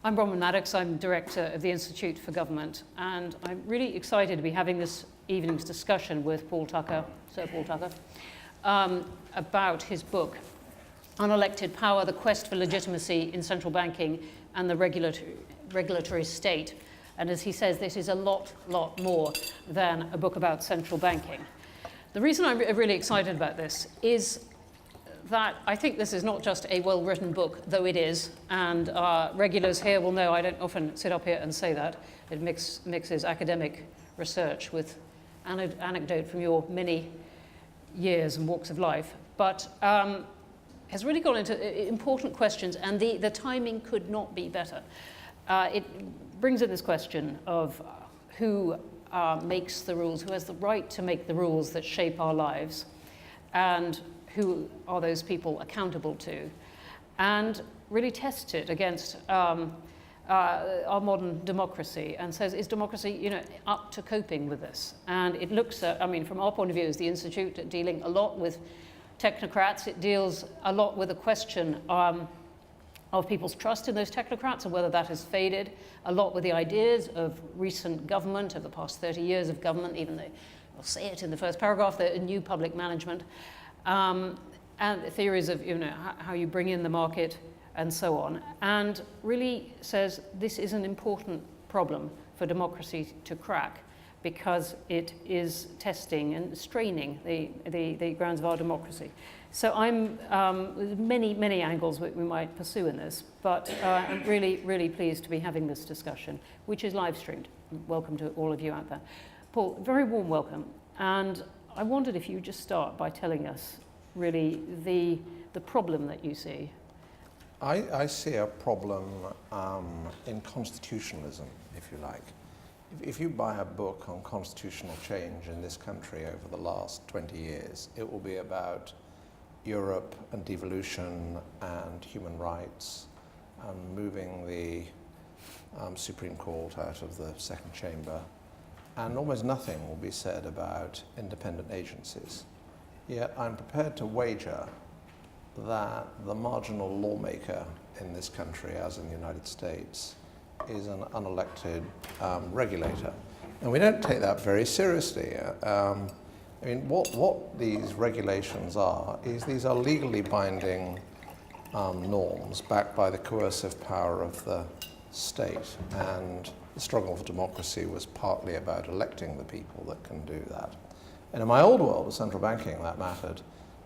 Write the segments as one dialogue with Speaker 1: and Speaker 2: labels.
Speaker 1: I'm Bronwen Maddox. I'm Director of the Institute for Government, and I'm really excited to be having this evening's discussion with Sir Paul Tucker, about his book, Unelected Power, The Quest for Legitimacy in Central Banking and the Regulatory State. And as he says, this is a lot more than a book about central banking. The reason I'm really excited about this is that I think this is not just a well-written book, though it is, and regulars here will know I don't often sit up here and say that. It mixes academic research with anecdote from your many years and walks of life, but has really gone into important questions, and the timing could not be better. It brings in this question of who makes the rules, who has the right to make the rules that shape our lives, and who are those people accountable to, and really tests it against our modern democracy and says, is democracy, up to coping with this? And it looks at, from our point of view as the Institute, dealing a lot with technocrats. It deals a lot with the question of people's trust in those technocrats and whether that has faded, a lot with the ideas of recent government, of the past 30 years of government, even though I'll say it in the first paragraph, the new public management, and the theories of how you bring in the market and so on, and really says this is an important problem for democracy to crack because it is testing and straining the grounds of our democracy. So there's many angles we might pursue in this, but I'm really pleased to be having this discussion, which is live streamed. Welcome to all of you out there. Paul, very warm welcome. And I wondered if you would just start by telling us really the problem that you see.
Speaker 2: I see a problem in constitutionalism, if you like. If you buy a book on constitutional change in this country over the last 20 years, it will be about Europe and devolution and human rights and moving the Supreme Court out of the second chamber, and almost nothing will be said about independent agencies. Yet I'm prepared to wager that the marginal lawmaker in this country, as in the United States, is an unelected regulator. And we don't take that very seriously. What these regulations are is these are legally binding norms backed by the coercive power of the state. And the struggle for democracy was partly about electing the people that can do that. And in my old world of central banking, that mattered,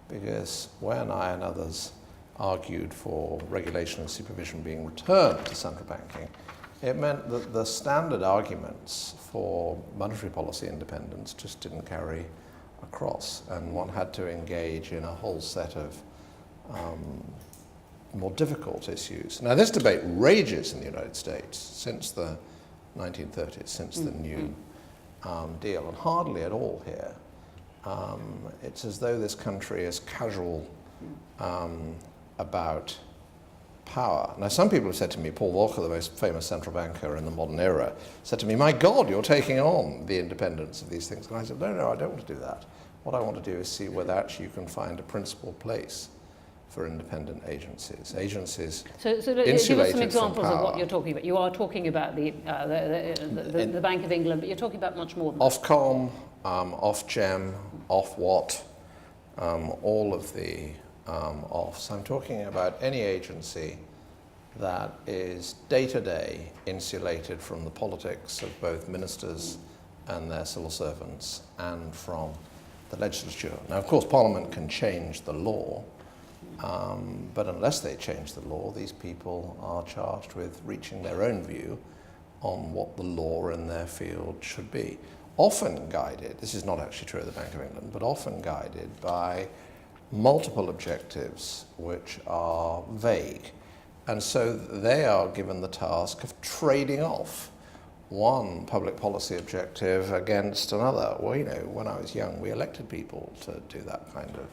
Speaker 2: because when I and others argued for regulation and supervision being returned to central banking, it meant that the standard arguments for monetary policy independence just didn't carry across, and one had to engage in a whole set of more difficult issues. Now, this debate rages in the United States since the 1930s, since the new deal, and hardly at all here. It's as though this country is casual about power. Now, some people have said to me, Paul Volcker, the most famous central banker in the modern era, said to me, my God, you're taking on the independence of these things. And I said, no, I don't want to do that. What I want to do is see whether actually you can find a principal place for independent agencies.
Speaker 1: So give us some examples of what you're talking about. You are talking about the Bank of England, but you're talking about much more than
Speaker 2: Ofcom, Ofgem, Ofwat, all of the Ofs. I'm talking about any agency that is day-to-day insulated from the politics of both ministers and their civil servants and from the legislature. Now, of course, Parliament can change the law, but unless they change the law, these people are charged with reaching their own view on what the law in their field should be. Often guided, this is not actually true of the Bank of England, but often guided by multiple objectives which are vague. And so they are given the task of trading off one public policy objective against another. Well, when I was young, we elected people to do that kind of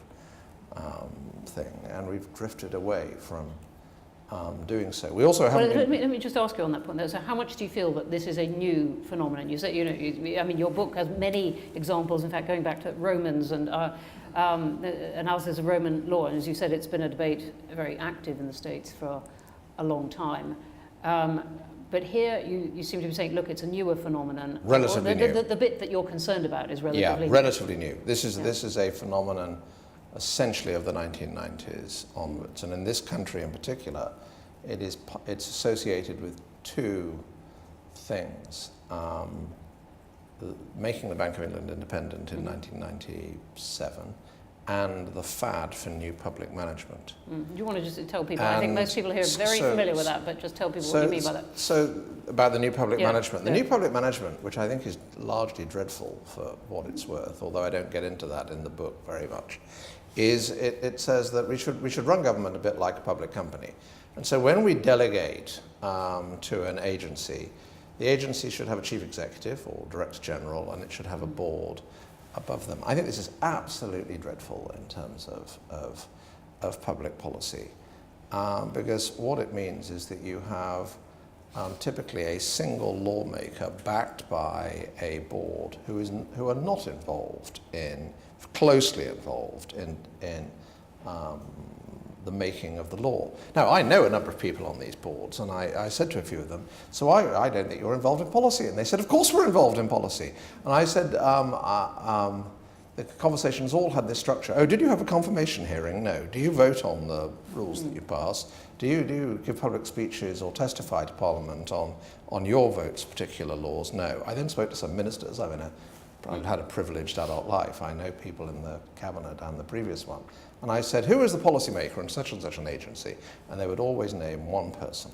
Speaker 2: thing, and we've drifted away from doing so. We also have.
Speaker 1: Well, let me just ask you on that point, though. So, how much do you feel that this is a new phenomenon? You say, your book has many examples. In fact, going back to Romans and analysis of Roman law, and as you said, it's been a debate very active in the States for a long time. But here you seem to be saying, look, it's a newer phenomenon.
Speaker 2: Relatively new.
Speaker 1: The bit that you're concerned about is relatively new.
Speaker 2: Relatively new. This is a phenomenon essentially of the 1990s onwards, and in this country in particular, it's associated with two things. Making the Bank of England independent in 1997, and the fad for new public management.
Speaker 1: Do you want to just tell people? I think most people here are very familiar with that, but just tell people what you mean by that.
Speaker 2: So, about the new public management. The new public management, which I think is largely dreadful for what it's worth, although I don't get into that in the book very much, is it says that we should run government a bit like a public company. And so when we delegate to an agency, the agency should have a chief executive or director general, and it should have a board above them. I think this is absolutely dreadful in terms of public policy, because what it means is that you have typically a single lawmaker backed by a board who are not closely involved in the making of the law. Now, I know a number of people on these boards, and I said to a few of them, so I don't think you're involved in policy. And they said, of course we're involved in policy. And I said, the conversations all had this structure. Oh, did you have a confirmation hearing? No. Do you vote on the rules that you pass? Do you give public speeches or testify to Parliament on your votes, particular laws? No. I then spoke to some ministers. I've had a privileged adult life. I know people in the cabinet and the previous one. And I said, who is the policymaker in such and such an agency? And they would always name one person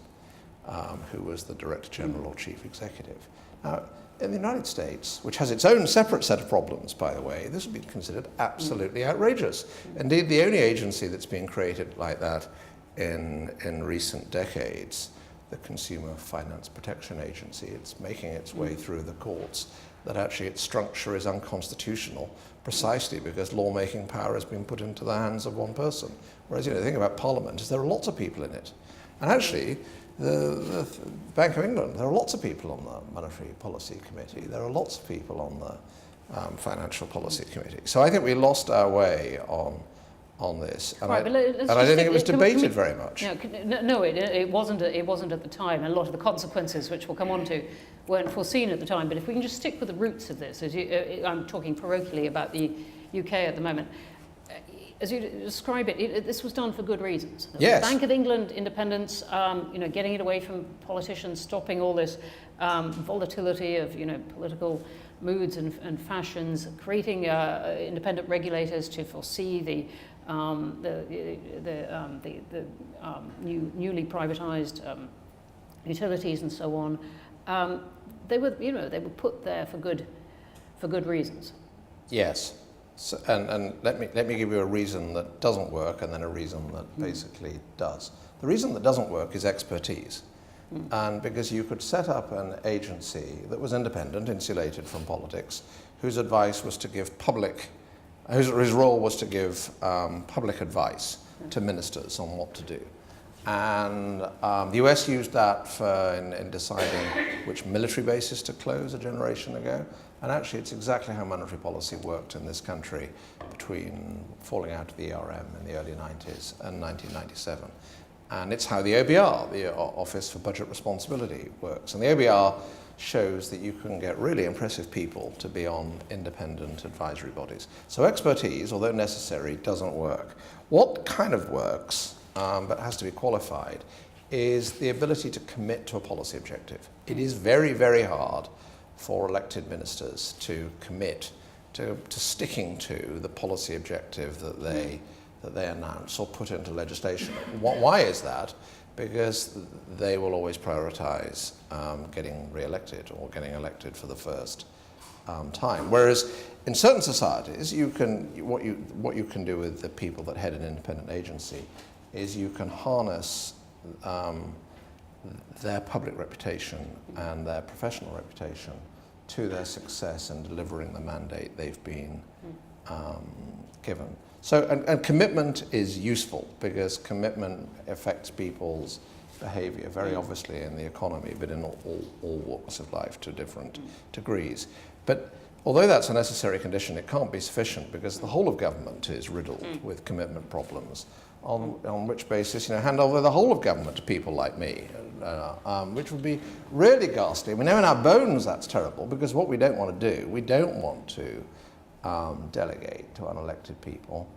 Speaker 2: who was the Director General or Chief Executive. Now, in the United States, which has its own separate set of problems, by the way, this would be considered absolutely outrageous. Indeed, the only agency that's been created like that in recent decades, the Consumer Finance Protection Agency, it's making its way through the courts, that actually its structure is unconstitutional precisely because lawmaking power has been put into the hands of one person. Whereas, the thing about Parliament is there are lots of people in it. And actually, the Bank of England, there are lots of people on the Monetary Policy Committee. There are lots of people on the Financial Policy Committee. So I think we lost our way on this, and I don't think it was debated very much.
Speaker 1: No, it wasn't at the time, and a lot of the consequences, which we'll come on to, weren't foreseen at the time. But if we can just stick with the roots of this, I'm talking parochially about the UK at the moment. As you describe it, this was done for good reasons.
Speaker 2: Yes.
Speaker 1: The Bank of England independence, getting it away from politicians, stopping all this volatility of political moods and fashions, creating independent regulators to foresee the newly privatized utilities and so on. They were put there for good reasons.
Speaker 2: Yes. So, and let me give you a reason that doesn't work and then a reason that basically does. The reason that doesn't work is expertise. And because you could set up an agency that was independent, insulated from politics, whose advice was to give whose role was to give public advice to ministers on what to do. And the US used that in deciding which military bases to close a generation ago. And actually, it's exactly how monetary policy worked in this country between falling out of the ERM in the early 90s and 1997. And it's how the OBR, the Office for Budget Responsibility, works. And the OBR shows that you can get really impressive people to be on independent advisory bodies. So expertise, although necessary, doesn't work. What kind of works, but has to be qualified, is the ability to commit to a policy objective. It is very, very hard for elected ministers to commit to sticking to the policy objective that they announce or put into legislation. Why is that? Because they will always prioritize getting re-elected or getting elected for the first time. Whereas in certain societies, what you can do with the people that head an independent agency is you can harness their public reputation and their professional reputation to their success in delivering the mandate they've been given. So, and commitment is useful because commitment affects people's behavior very obviously in the economy, but in all walks of life to different degrees. But Although that's a necessary condition, it can't be sufficient because the whole of government is riddled with commitment problems, on which basis, hand over the whole of government to people like me, which would be really ghastly. We know in our bones that's terrible, because what we don't want to do, we don't want to delegate to unelected people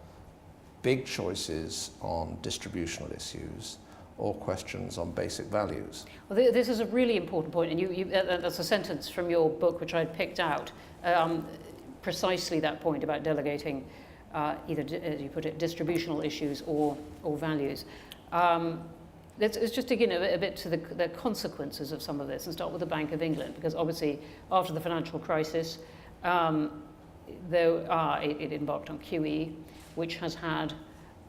Speaker 2: big choices on distributional issues or questions on basic values.
Speaker 1: Well, this is a really important point, and that's a sentence from your book which I picked out, precisely that point about delegating either, as you put it, distributional issues or values. Let's just dig in a bit to the consequences of some of this and start with the Bank of England, because obviously after the financial crisis, it embarked on QE, which has had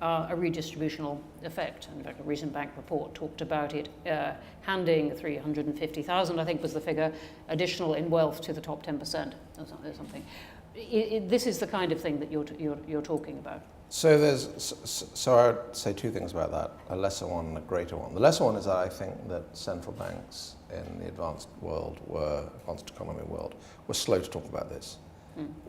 Speaker 1: a redistributional effect. In fact, a recent bank report talked about it handing 350,000, I think was the figure, additional in wealth to the top 10% or something. This is the kind of thing that you're talking about.
Speaker 2: So I would say two things about that, a lesser one and a greater one. The lesser one is that I think that central banks in the advanced economy world were slow to talk about this.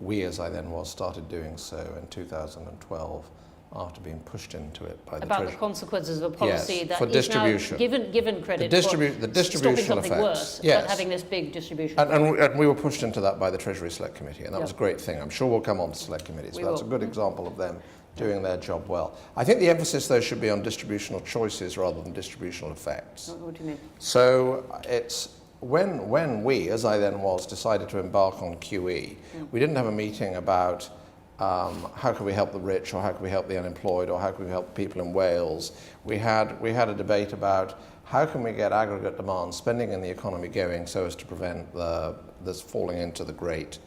Speaker 2: We, as I then was, started doing so in 2012 after being pushed into it by the
Speaker 1: About the consequences of a policy
Speaker 2: yes,
Speaker 1: that
Speaker 2: for
Speaker 1: is
Speaker 2: distribution.
Speaker 1: Now given credit
Speaker 2: the
Speaker 1: for
Speaker 2: distributional
Speaker 1: stopping something
Speaker 2: effects.
Speaker 1: worse,
Speaker 2: Yes.
Speaker 1: but having this big distribution.
Speaker 2: And we were pushed into that by the Treasury Select Committee, and that was a great thing. I'm sure we'll come on to select committees, but that's a good example of them doing their job well. I think the emphasis, though, should be on distributional choices rather than distributional effects.
Speaker 1: What do you mean?
Speaker 2: So it's when we, as I then was, decided to embark on QE, we didn't have a meeting about how can we help the rich, or how can we help the unemployed, or how can we help people in Wales. We had a debate about how can we get aggregate demand spending in the economy going so as to prevent this falling into the Great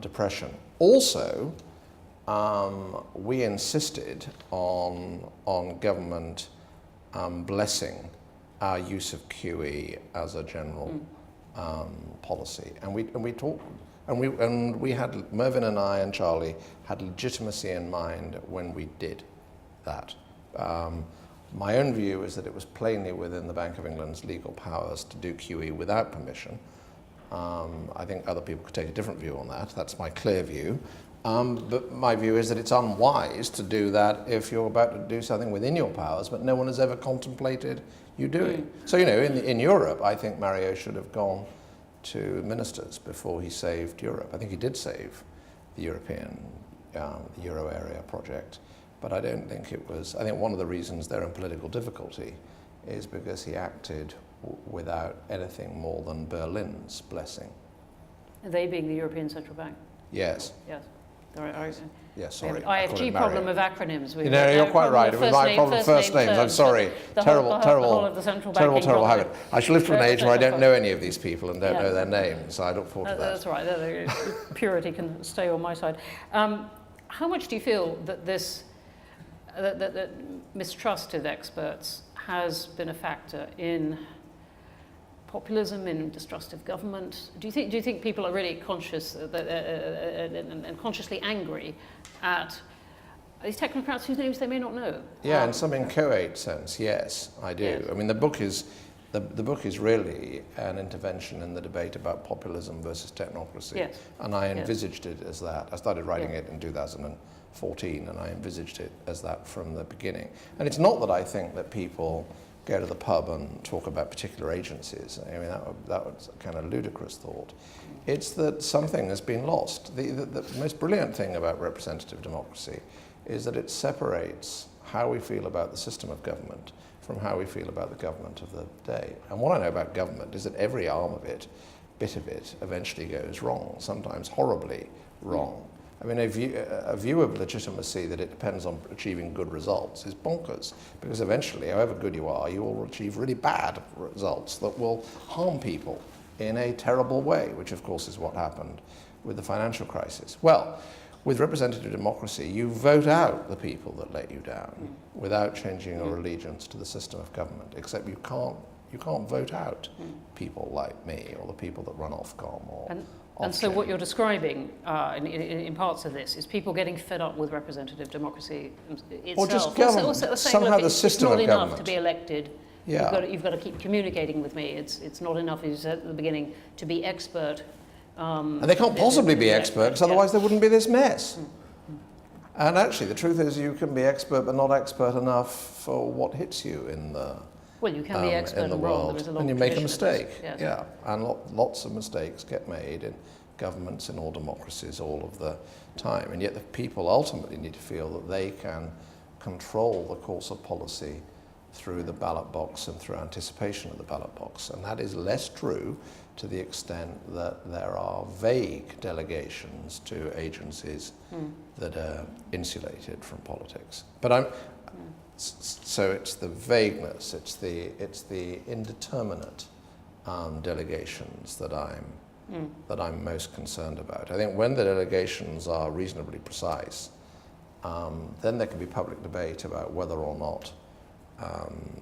Speaker 2: Depression. Also, we insisted on government blessing our use of QE as a general policy, and we talked, and we had, Mervyn and I and Charlie had legitimacy in mind when we did that. My own view is that it was plainly within the Bank of England's legal powers to do QE without permission. I think other people could take a different view on that. That's my clear view. But my view is that it's unwise to do that if you're about to do something within your powers, but no one has ever contemplated you doing. So, in Europe, I think Mario should have gone to ministers before he saved Europe. I think he did save the Euro area project, but I don't think it was. I think one of the reasons they're in political difficulty is because he acted without anything more than Berlin's blessing.
Speaker 1: They being the European Central Bank?
Speaker 2: Yes.
Speaker 1: Yes.
Speaker 2: Yes, sorry.
Speaker 1: IFG problem of acronyms.
Speaker 2: You're quite right. It was my problem of first names. I'm sorry. Terrible habit. I shall live to an age where I don't know any of these people and don't know their names, so I look forward to that.
Speaker 1: That's right. Purity can stay on my side. How much do you feel that that mistrust of experts has been a factor in populism, in distrust of government? Do you think people are really conscious and consciously angry at these technocrats whose names they may not know?
Speaker 2: Yeah, in some inchoate sense, yes, I do. Yes. I mean, the book is really an intervention in the debate about populism versus technocracy, yes. And I envisaged it as that. I started writing it in 2014, and I envisaged it as that from the beginning. And it's not that I think that people go to the pub and talk about particular agencies. I mean, that was a kind of ludicrous thought. It's that something has been lost. The most brilliant thing about representative democracy is that it separates how we feel about the system of government from how we feel about the government of the day. And what I know about government is that every arm of it, bit of it, eventually goes wrong, sometimes horribly wrong. I mean, a view of legitimacy that it depends on achieving good results is bonkers, because eventually, however good you are, you will achieve really bad results that will harm people in a terrible way, which of course is what happened with the financial crisis. Well, with representative democracy, you vote out the people that let you down without changing your allegiance to the system of government, except you can't vote out people like me or the people that run Ofcom or
Speaker 1: And so what you're describing in parts of this is people getting fed up with representative democracy itself.
Speaker 2: Or just government.
Speaker 1: Also saying,
Speaker 2: somehow the system of government.
Speaker 1: It's not enough to be elected.
Speaker 2: Yeah.
Speaker 1: You've got to keep communicating with me. It's not enough, as you said at the beginning, to be expert
Speaker 2: And they can't possibly be expert, because otherwise there wouldn't be this mess. And actually, the truth is, you can be expert, but not expert enough for what hits you in the
Speaker 1: well, you can be expert
Speaker 2: in the
Speaker 1: and wrong.
Speaker 2: world,
Speaker 1: There is a long
Speaker 2: and you make a
Speaker 1: tradition of this.
Speaker 2: mistake.
Speaker 1: Yes.
Speaker 2: Yeah, and lots of mistakes get made in governments in all democracies all of the time. And yet, the people ultimately need to feel that they can control the course of policy through the ballot box and through anticipation of the ballot box. And that is less true to the extent that there are vague delegations to agencies that are insulated from politics. But so it's the vagueness, it's the indeterminate delegations that I'm most concerned about. I think when the delegations are reasonably precise, then there can be public debate about whether or not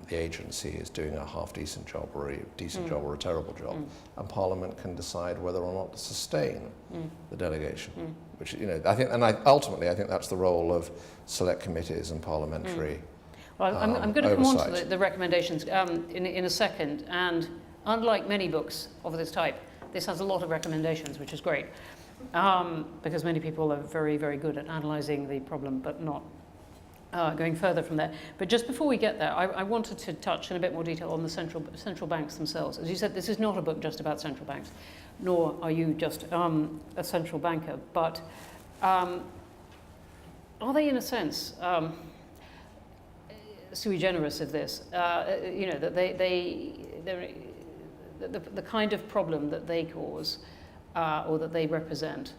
Speaker 2: the agency is doing a half-decent job or a decent job or a terrible job, and Parliament can decide whether or not to sustain the delegation. Which, you know, I think, and ultimately, I think that's the role of select committees and parliamentary.
Speaker 1: Well, I'm going to come on
Speaker 2: oversight.
Speaker 1: to the recommendations in a second. And unlike many books of this type, this has a lot of recommendations, which is great, because many people are very, very good at analysing the problem, but not going further from there. But just before we get there, I wanted to touch in a bit more detail on the central banks themselves. As you said, this is not a book just about central banks, nor are you just a central banker. But are they, in a sense, sui generis of this? You know, that the kind of problem that they cause or that they represent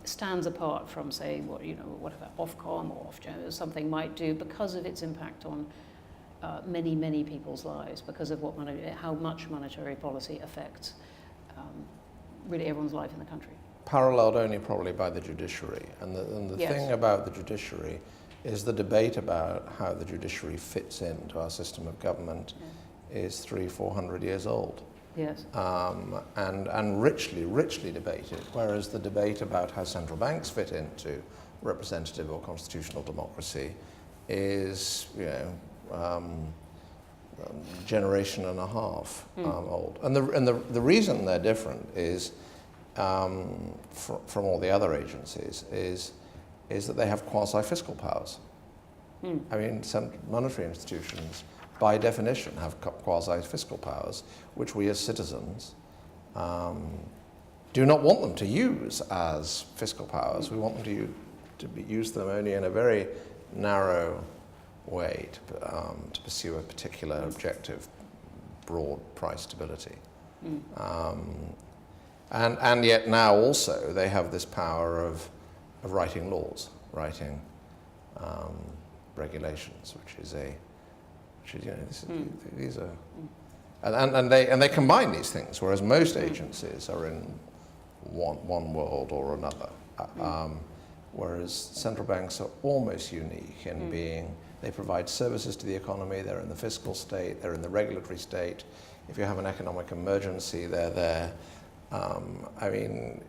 Speaker 1: stands apart from, say, whatever Ofcom or Ofgem or something might do because of its impact on many, many people's lives, because of how much monetary policy affects really everyone's life in the country.
Speaker 2: Paralleled only probably by the judiciary. And the
Speaker 1: Yes.
Speaker 2: thing about the judiciary is the debate about how the judiciary fits into our system of government is 300-400 years old.
Speaker 1: Yes.
Speaker 2: And richly debated, whereas the debate about how central banks fit into representative or constitutional democracy is, generation and a half old. And the reason they're different is, from all the other agencies, is that they have quasi-fiscal powers. I mean, some monetary institutions, by definition, have quasi-fiscal powers, which we as citizens do not want them to use as fiscal powers. We want them to use them only in a very narrow way to pursue a particular objective, broad price stability. And yet now also they have this power of writing laws, writing regulations, these are, and they combine these things, whereas most agencies are in one world or another. Whereas central banks are almost unique in being, they provide services to the economy, they're in the fiscal state, they're in the regulatory state. If you have an economic emergency, they're there. I mean,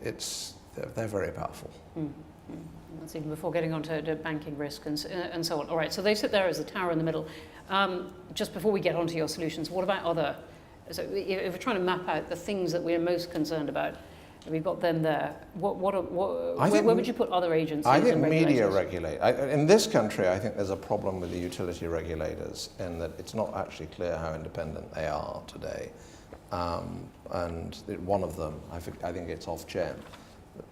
Speaker 2: they're very powerful.
Speaker 1: That's even before getting on to banking risk and so on. All right, so they sit there as the tower in the middle. Just before we get onto your solutions, what about other, so if we're trying to map out the things that we're most concerned about, we've got them there. Where would you put other agencies?
Speaker 2: I think
Speaker 1: and
Speaker 2: media
Speaker 1: regulators?
Speaker 2: regulate. In this country, I think there's a problem with the utility regulators in that it's not actually clear how independent they are today. And one of them, I think it's Ofgem.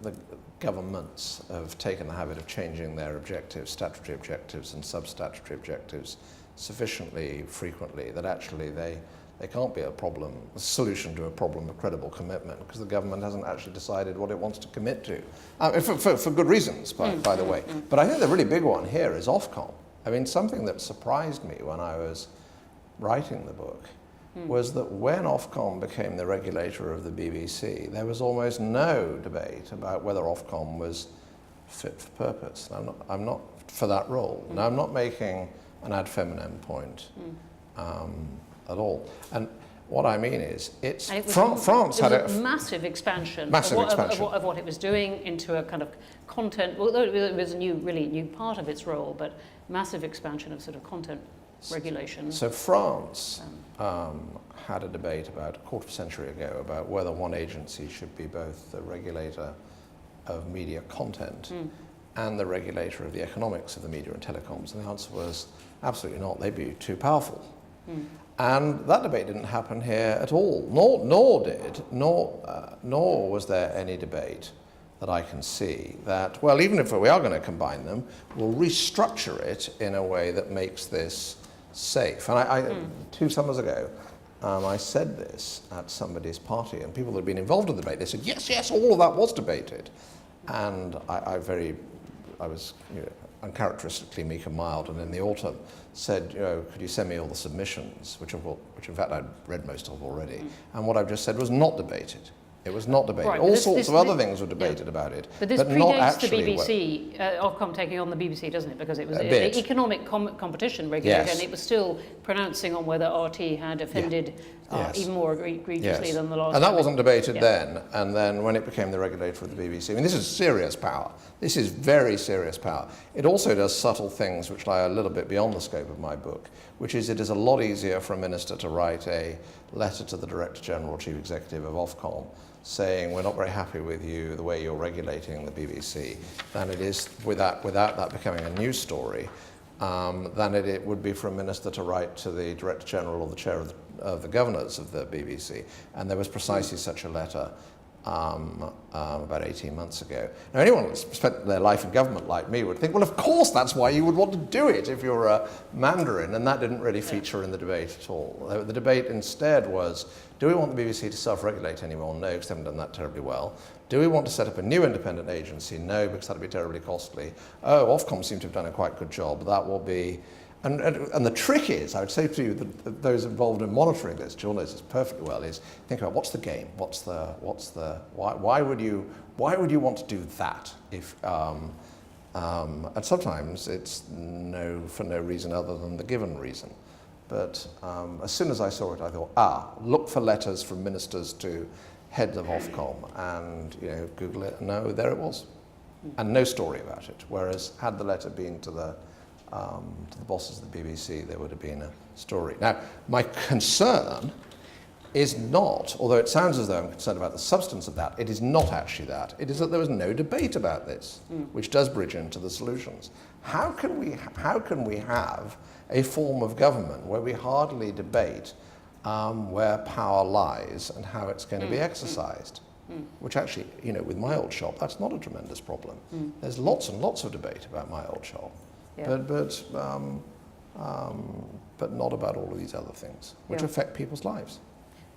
Speaker 2: The governments have taken the habit of changing their objectives, statutory objectives and sub-statutory objectives, sufficiently frequently that actually they can't be a solution to a problem of credible commitment, because the government hasn't actually decided what it wants to commit to, for good reasons, by the way. But I think the really big one here is Ofcom. I mean, something that surprised me when I was writing the book was that when Ofcom became the regulator of the BBC, there was almost no debate about whether Ofcom was fit for purpose. I'm not for that role. Now, I'm not making an ad feminem point at all. And what I mean is, France had a
Speaker 1: massive expansion,
Speaker 2: of
Speaker 1: what it was doing into a kind of content. Although it was a really new part of its role, but massive expansion of sort of content regulation.
Speaker 2: So France had a debate about a quarter of a century ago about whether one agency should be both the regulator of media content and the regulator of the economics of the media and telecoms. And the answer was absolutely not. They'd be too powerful. And that debate didn't happen here at all. Nor was there any debate that I can see that, well, even if we are going to combine them, we'll restructure it in a way that makes this safe. And 2 summers ago, I said this at somebody's party, and people that had been involved in the debate, they said, yes, all of that was debated. And I was uncharacteristically meek and mild, and in the autumn said, could you send me all the submissions, which in fact I'd read most of already. And what I've just said was not debated. It was not debated.
Speaker 1: Right,
Speaker 2: all sorts of other things were debated about it,
Speaker 1: but this
Speaker 2: but not
Speaker 1: predates
Speaker 2: actually.
Speaker 1: The BBC, Ofcom taking on the BBC, doesn't it? Because it was
Speaker 2: A
Speaker 1: the
Speaker 2: bit.
Speaker 1: economic competition regulator,
Speaker 2: Yes.
Speaker 1: and it was still pronouncing on whether RT had offended
Speaker 2: Yes.
Speaker 1: even more egregiously
Speaker 2: Yes.
Speaker 1: than the last.
Speaker 2: And that
Speaker 1: time.
Speaker 2: wasn't debated then. And then when it became the regulator of the BBC, I mean, this is serious power. This is very serious power. It also does subtle things which lie a little bit beyond the scope of my book, which is it is a lot easier for a minister to write a letter to the Director General or Chief Executive of Ofcom saying we're not very happy with you, the way you're regulating the BBC, than it is without that becoming a news story, than it would be for a minister to write to the Director General or the Chair of the Governors of the BBC. And there was precisely such a letter about 18 months ago. Now, anyone who's spent their life in government like me would think, well, of course that's why you would want to do it if you're a Mandarin, and that didn't really feature in the debate at all. The debate instead was, do we want the BBC to self-regulate anymore? No, because they haven't done that terribly well. Do we want to set up a new independent agency? No, because that would be terribly costly. Oh, Ofcom seem to have done a quite good job. That will be... And the trick is, I would say to you, that those involved in monitoring this, Jill knows this perfectly well, is think about what's the game, why would you want to do that if, and sometimes it's for no reason other than the given reason. But as soon as I saw it, I thought, look for letters from ministers to heads of Ofcom, and Google it, and no, there it was, and no story about it. Whereas had the letter been to the bosses of the BBC, there would have been a story. Now, my concern is not, although it sounds as though I'm concerned about the substance of that, it is not actually that. It is that there was no debate about this, which does bridge into the solutions. How can we have a form of government where we hardly debate where power lies and how it's going to be exercised? Which actually, with my old shop, that's not a tremendous problem. There's lots and lots of debate about my old shop.
Speaker 1: Yeah.
Speaker 2: But not about all of these other things, which affect people's lives.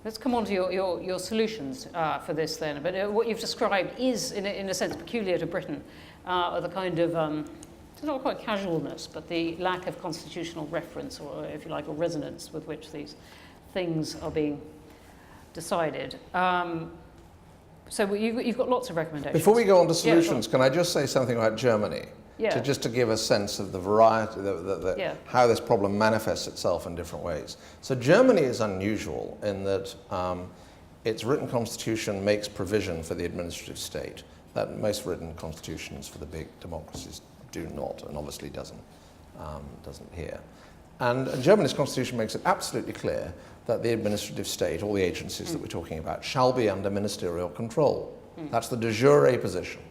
Speaker 1: Let's come on to your solutions for this then. But what you've described is, in a sense, peculiar to Britain, the kind of, it's not quite casualness, but the lack of constitutional reference, or if you like, or resonance with which these things are being decided. So you've got lots of recommendations.
Speaker 2: Before we go on to solutions, can I just say something about Germany?
Speaker 1: Yeah.
Speaker 2: Just to give a sense of the variety, how this problem manifests itself in different ways. So Germany is unusual in that its written constitution makes provision for the administrative state that most written constitutions for the big democracies do not, and obviously doesn't here. And Germany's constitution makes it absolutely clear that the administrative state, all the agencies that we're talking about, shall be under ministerial control. That's the de jure position.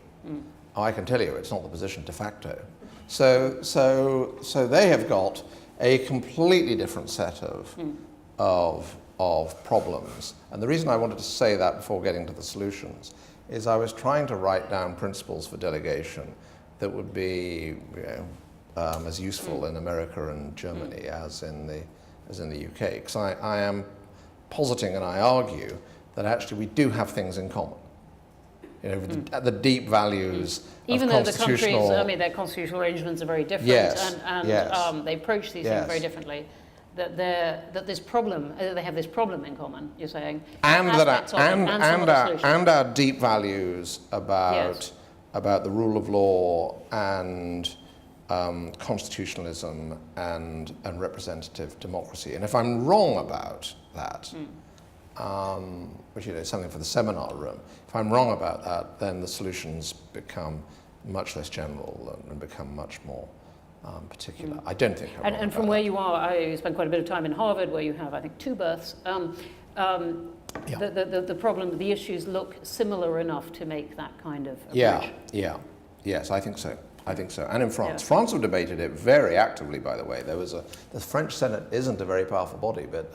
Speaker 2: I can tell you it's not the position de facto. So they have got a completely different set of problems. And the reason I wanted to say that before getting to the solutions is I was trying to write down principles for delegation that would be as useful in America and Germany as in the UK. Because I am positing and I argue that actually we do have things in common. The deep values
Speaker 1: even
Speaker 2: of
Speaker 1: though the countries, their constitutional arrangements are very different, and they approach these things very differently. That this problem, they have this problem in common. You're saying,
Speaker 2: and our deep values about the rule of law and constitutionalism and representative democracy. And if I'm wrong about that. Which is something for the seminar room. If I'm wrong about that, then the solutions become much less general and become much more particular. I don't think.
Speaker 1: And from where you are, I spent quite a bit of time in Harvard, where you have, I think, 2 births. The problem, the issues look similar enough to make that kind of approach.
Speaker 2: Yes, I think so. And in France. France have debated it very actively, by the way. The French Senate isn't a very powerful body, but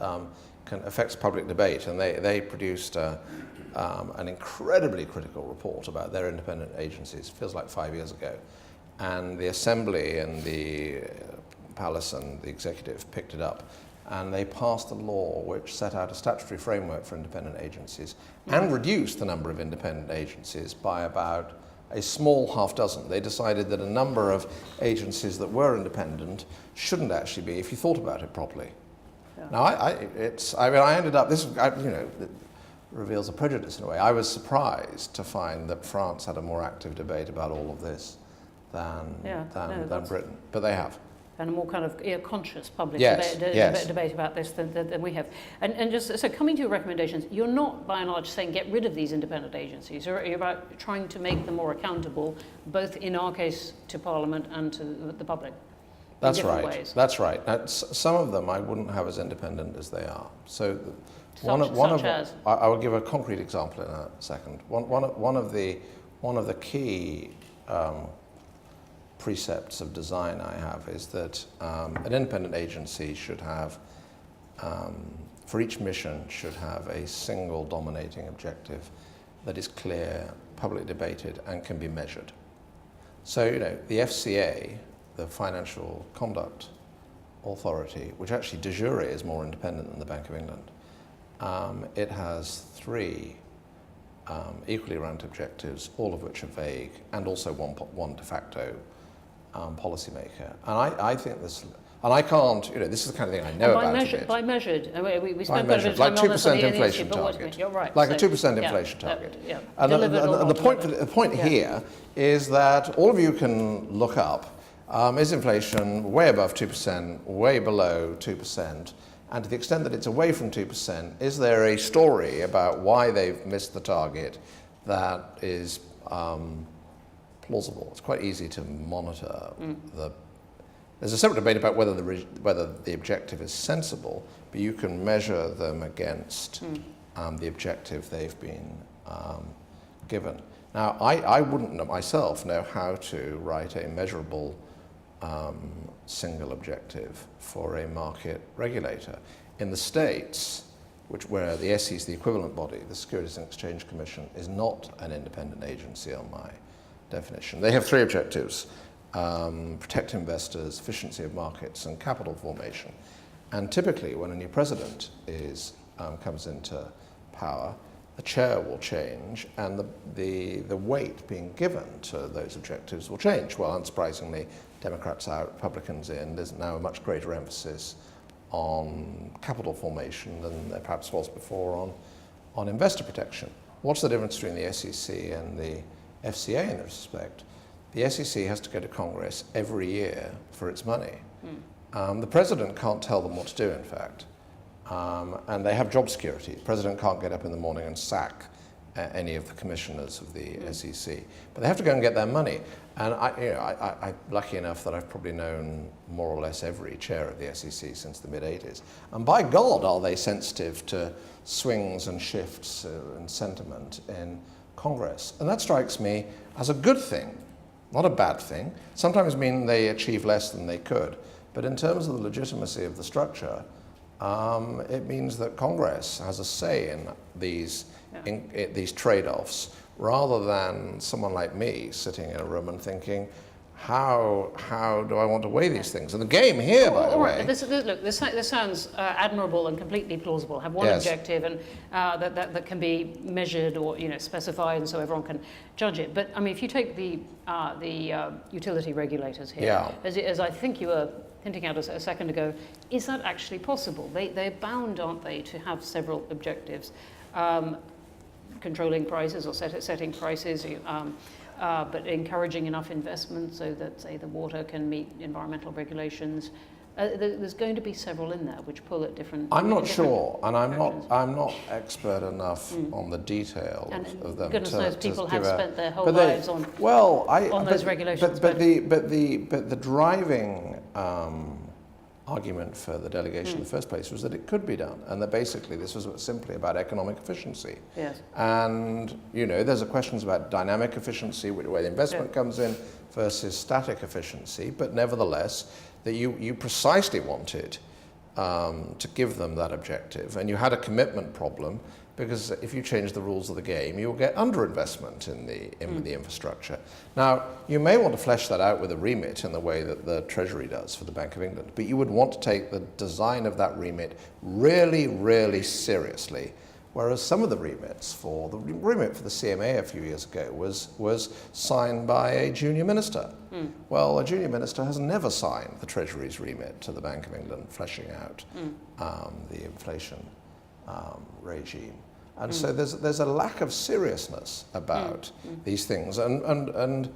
Speaker 2: affects public debate, and they produced an incredibly critical report about their independent agencies. It feels like 5 years ago. And the Assembly and the Palace and the Executive picked it up, and they passed a law which set out a statutory framework for independent agencies and reduced the number of independent agencies by about a small half dozen. They decided that a number of agencies that were independent shouldn't actually be, if you thought about it properly. Yeah. Now, I ended up, it reveals a prejudice in a way. I was surprised to find that France had a more active debate about all of this than Britain, but they have.
Speaker 1: And a more kind of conscious public debate about this than we have. And just so coming to your recommendations, you're not by and large saying get rid of these independent agencies. You're about trying to make them more accountable, both in our case to Parliament and to the public.
Speaker 2: That's right. Ways. That's right. Now, some of them I wouldn't have as independent as they are. So I will give a concrete example in a second. One of the key precepts of design I have is that an independent agency should have, for each mission, should have a single dominating objective that is clear, publicly debated, and can be measured. So, the FCA, the Financial Conduct Authority, which actually de jure is more independent than the Bank of England, it has 3 equally ranked objectives, all of which are vague, and also one de facto policymaker. And I think this, and I can't, this is the kind of thing I know about it.
Speaker 1: By measured, we spent quite a bit of
Speaker 2: time
Speaker 1: on
Speaker 2: this on the 2% inflation target.
Speaker 1: You're right.
Speaker 2: Like a 2% inflation target. And the point here is that all of you can look up, is inflation way above 2%, way below 2%? And to the extent that it's away from 2%, is there a story about why they've missed the target that is plausible? It's quite easy to monitor. There's a separate debate about whether the objective is sensible, but you can measure them against the objective they've been given. Now, I wouldn't myself know how to write a measurable single objective for a market regulator. In the States, where the SEC is the equivalent body, the Securities and Exchange Commission is not an independent agency on my definition. They have 3 objectives: protect investors, efficiency of markets, and capital formation. And typically, when a new president comes into power, the chair will change, and the weight being given to those objectives will change. Well, unsurprisingly, Democrats out, Republicans in. There's now a much greater emphasis on capital formation than there perhaps was before on investor protection. What's the difference between the SEC and the FCA in this respect? The SEC has to go to Congress every year for its money. The president can't tell them what to do, in fact. And they have job security. The president can't get up in the morning and sack any of the commissioners of the SEC. But they have to go and get their money. And I'm lucky enough that I've probably known more or less every chair of the SEC since the mid-'80s. And by God, are they sensitive to swings and shifts and sentiment in Congress. And that strikes me as a good thing, not a bad thing. Sometimes mean they achieve less than they could. But in terms of the legitimacy of the structure, it means that Congress has a say in these these trade-offs, rather than someone like me sitting in a room and thinking, how do I want to weigh these things? And the game here, by the way...
Speaker 1: This sounds admirable and completely plausible. Have one objective and that can be measured or specified, and so everyone can judge it. But I mean, if you take the utility regulators here, as I think you were hinting at a second ago, is that actually possible? They're bound, aren't they, to have several objectives, controlling prices or setting prices. But encouraging enough investment so that, say, the water can meet environmental regulations, There's going to be several in there which pull at different.
Speaker 2: I'm not
Speaker 1: different
Speaker 2: sure, and
Speaker 1: directions.
Speaker 2: I'm not expert enough on the detail
Speaker 1: And
Speaker 2: of them.
Speaker 1: goodness knows people have spent their whole
Speaker 2: but
Speaker 1: lives on those regulations.
Speaker 2: But the driving argument for the delegation in the first place was that it could be done, and that basically this was simply about economic efficiency.
Speaker 1: Yes.
Speaker 2: And there's a questions about dynamic efficiency, where the investment comes in, versus static efficiency. But nevertheless, that you precisely wanted to give them that objective, and you had a commitment problem. Because if you change the rules of the game, you'll get underinvestment in the infrastructure. Now, you may want to flesh that out with a remit in the way that the Treasury does for the Bank of England, but you would want to take the design of that remit really, really seriously. Whereas some of the remits the remit for the CMA a few years ago was signed by a junior minister. Well, a junior minister has never signed the Treasury's remit to the Bank of England, fleshing out the inflation regime. And so there's a lack of seriousness about these things. And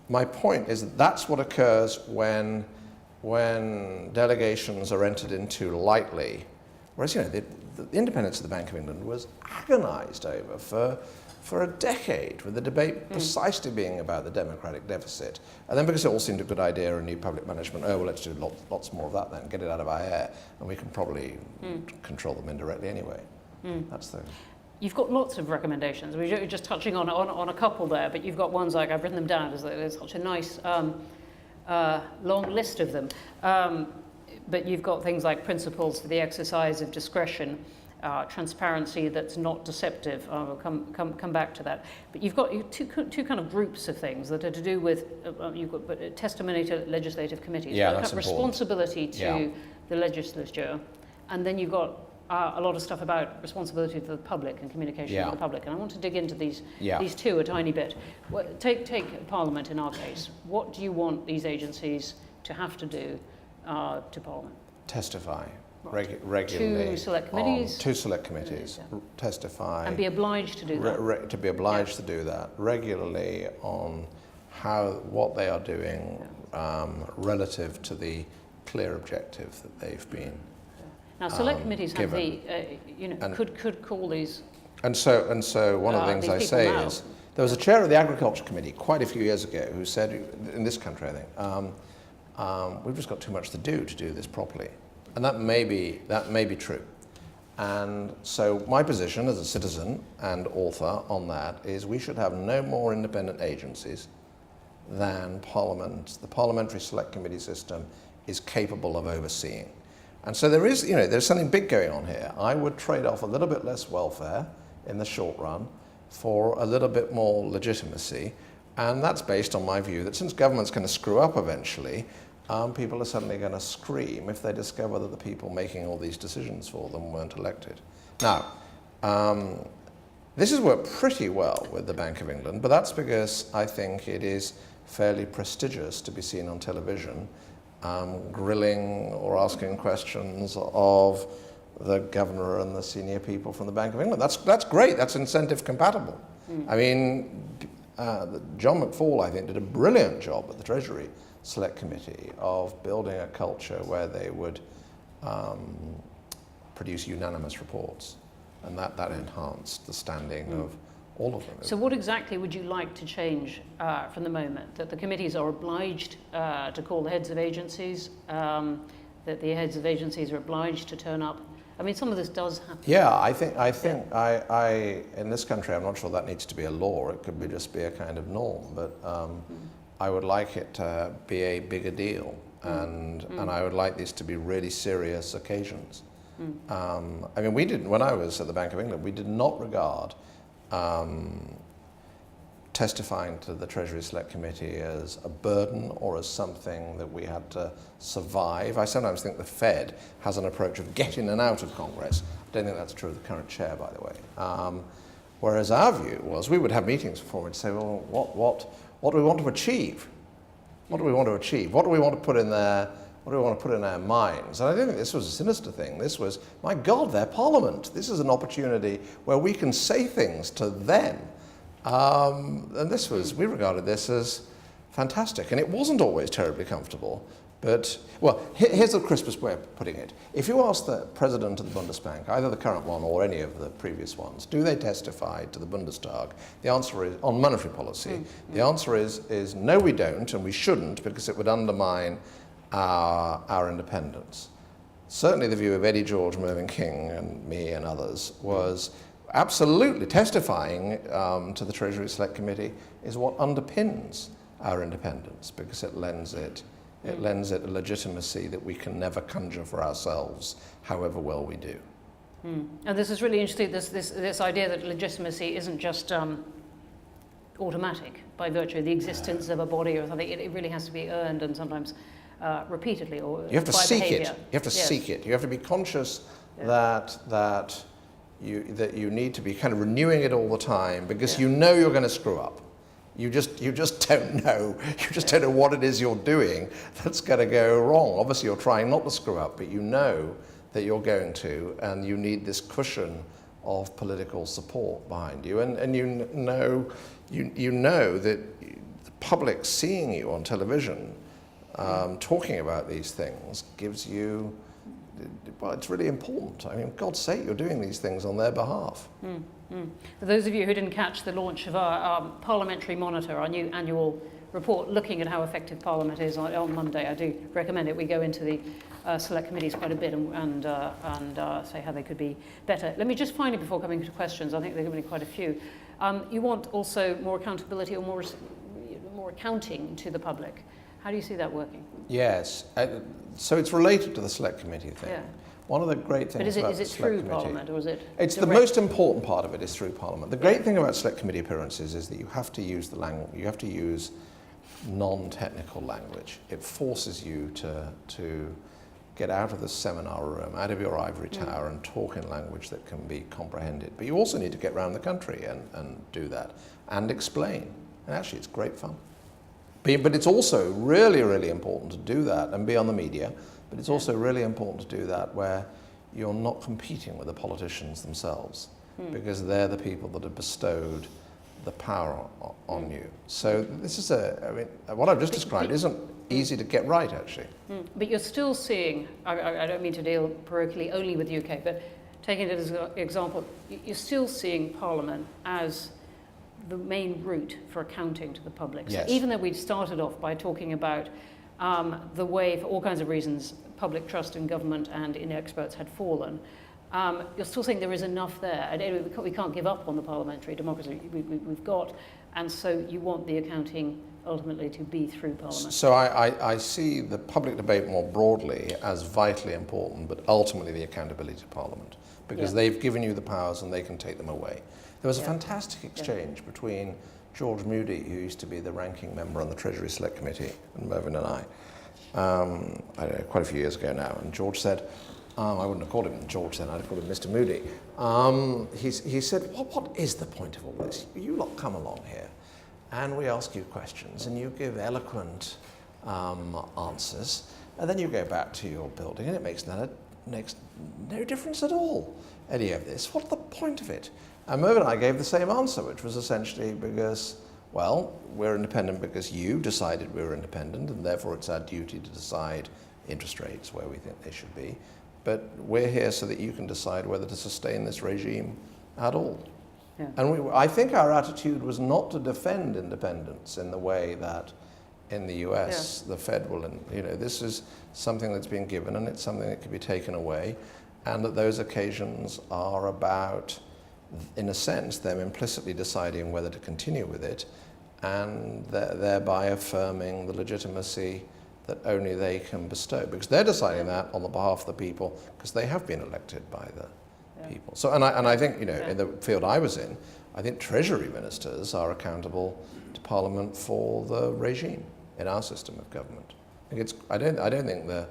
Speaker 2: my point is that that's what occurs when delegations are entered into lightly. Whereas, the independence of the Bank of England was agonized over for a decade, with the debate precisely being about the democratic deficit. And then because it all seemed a good idea and new public management, well, let's do lots more of that then, get it out of our hair, and we can probably control them indirectly anyway. That's the...
Speaker 1: You've got lots of recommendations. We're just touching on a couple there, but you've got ones like, I've written them down, there's such a nice long list of them. But you've got things like principles for the exercise of discretion, transparency that's not deceptive. We'll come back to that. But you've got two kind of groups of things that are to do with, you've got testimony to legislative committees.
Speaker 2: Yeah,
Speaker 1: that's
Speaker 2: important.
Speaker 1: Responsibility to the legislature. And then you've got a lot of stuff about responsibility to the public and communication to the public. And I want to dig into these two a tiny bit. Take Parliament in our case. What do you want these agencies to have to do to Parliament?
Speaker 2: Testify regularly.
Speaker 1: Two select committees.
Speaker 2: Two select committees. Testify.
Speaker 1: And be obliged to do that.
Speaker 2: To be obliged to do that regularly on what they are doing relative to the clear objective that they've been.
Speaker 1: Now, select committees have
Speaker 2: given.
Speaker 1: could call these.
Speaker 2: And so one of the things I say is, there was a chair of the Agriculture Committee quite a few years ago who said, in this country, I think, we've just got too much to do this properly, and that may be true. And so my position as a citizen and author on that is we should have no more independent agencies than Parliament. The parliamentary select committee system is capable of overseeing. And so there's something big going on here. I would trade off a little bit less welfare in the short run for a little bit more legitimacy. And that's based on my view that since government's going to screw up eventually, people are suddenly going to scream if they discover that the people making all these decisions for them weren't elected. Now, this has worked pretty well with the Bank of England, but that's because I think it is fairly prestigious to be seen on television grilling or asking questions of the governor and the senior people from the Bank of England. That's great. That's incentive compatible. I mean, John McFall, I think, did a brilliant job at the Treasury Select Committee of building a culture where they would produce unanimous reports, and that enhanced the standing of all of them.
Speaker 1: So what exactly would you like to change from the moment? That the committees are obliged to call the heads of agencies, that the heads of agencies are obliged to turn up? I mean, some of this does happen.
Speaker 2: Yeah, I think in this country, I'm not sure that needs to be a law. It could just be a kind of norm, but I would like it to be a bigger deal, and I would like these to be really serious occasions. I mean, when I was at the Bank of England, we did not regard testifying to the Treasury Select Committee as a burden or as something that we had to survive. I sometimes think the Fed has an approach of get in and out of Congress. I don't think that's true of the current chair, by the way. Whereas our view was we would have meetings before and say, well, what do we want to achieve? What do we want to achieve? What do we want to put in there? What do we want to put in our minds? And I don't think this was a sinister thing. This was, my God, their Parliament. This is an opportunity where we can say things to them. And we regarded this as fantastic. And it wasn't always terribly comfortable. But, well, here's the crispest way of putting it. If you ask the president of the Bundesbank, either the current one or any of the previous ones, do they testify to the Bundestag? The answer is, on monetary policy, the answer is no, we don't, and we shouldn't, because it would undermine our independence. Certainly the view of Eddie George, Mervyn King, and me and others was absolutely testifying to the Treasury Select Committee is what underpins our independence, because it lends it a legitimacy that we can never conjure for ourselves, however well we do.
Speaker 1: And this is really interesting, this idea that legitimacy isn't just automatic by virtue of the existence of a body or something. It really has to be earned, and sometimes repeatedly, or
Speaker 2: you have to
Speaker 1: by
Speaker 2: seek
Speaker 1: behavior.
Speaker 2: it. You have to seek it. You have to be conscious that you need to be kind of renewing it all the time, because you know you're going to screw up. You just don't know. You just don't know what it is you're doing that's going to go wrong. Obviously, you're trying not to screw up, but you know that you're going to, and you need this cushion of political support behind you. And you know that the public seeing you on television talking about these things gives you, well, it's really important. I mean, for God's sake, you're doing these things on their behalf.
Speaker 1: For those of you who didn't catch the launch of our Parliamentary Monitor, our new annual report looking at how effective Parliament is on Monday, I do recommend it. We go into the select committees quite a bit and say how they could be better. Let me just finally, before coming to questions, I think there are going to be quite a few. You want also more accountability or more accounting to the public. How do you see that working?
Speaker 2: Yes. So it's related to the select committee thing.
Speaker 1: Yeah.
Speaker 2: One of the great things about the select committee...
Speaker 1: But is it through Parliament, or is it
Speaker 2: It's
Speaker 1: direct?
Speaker 2: the most important part of it is through Parliament. The great thing about select committee appearances is that you have to use the language, you have to use non-technical language. It forces you to get out of the seminar room, out of your ivory tower, and talk in language that can be comprehended. But you also need to get around the country and do that, and explain. And actually, it's great fun. But it's also really, really important to do that and be on the media. But it's also really important to do that where you're not competing with the politicians themselves, because they're the people that have bestowed the power on you. So this is what I've just described isn't easy to get right, actually.
Speaker 1: But you're still seeing, I don't mean to deal parochially only with the UK, but taking it as an example, you're still seeing Parliament as the main route for accounting to the public.
Speaker 2: Yes.
Speaker 1: So even though we started off by talking about the way, for all kinds of reasons, public trust in government and in experts had fallen, you're still saying there is enough there. And we can't give up on the parliamentary democracy we've got, and so you want the accounting ultimately to be through Parliament.
Speaker 2: So I see the public debate more broadly as vitally important, but ultimately the accountability to Parliament, because they've given you the powers and they can take them away. There was a fantastic exchange between George Moody, who used to be the ranking member on the Treasury Select Committee, and Mervyn and I don't know, quite a few years ago now. And George said, I wouldn't have called him George then, I'd have called him Mr. Moody. He said, what is the point of all this? You lot come along here, and we ask you questions, and you give eloquent answers, and then you go back to your building, and it makes no difference at all, any of this. What's the point of it? And Mervyn and I gave the same answer, which was essentially because, well, we're independent because you decided we were independent, and therefore it's our duty to decide interest rates where we think they should be. But we're here so that you can decide whether to sustain this regime at all. Yeah. And I think our attitude was not to defend independence in the way that in the US the Fed will, this is something that's been given, and it's something that can be taken away, and that those occasions are about, in a sense, them implicitly deciding whether to continue with it, and thereby affirming the legitimacy that only they can bestow, because they're deciding that on the behalf of the people, because they have been elected by the people. So, and I think, in the field I was in, I think Treasury ministers are accountable to Parliament for the regime in our system of government. I don't think the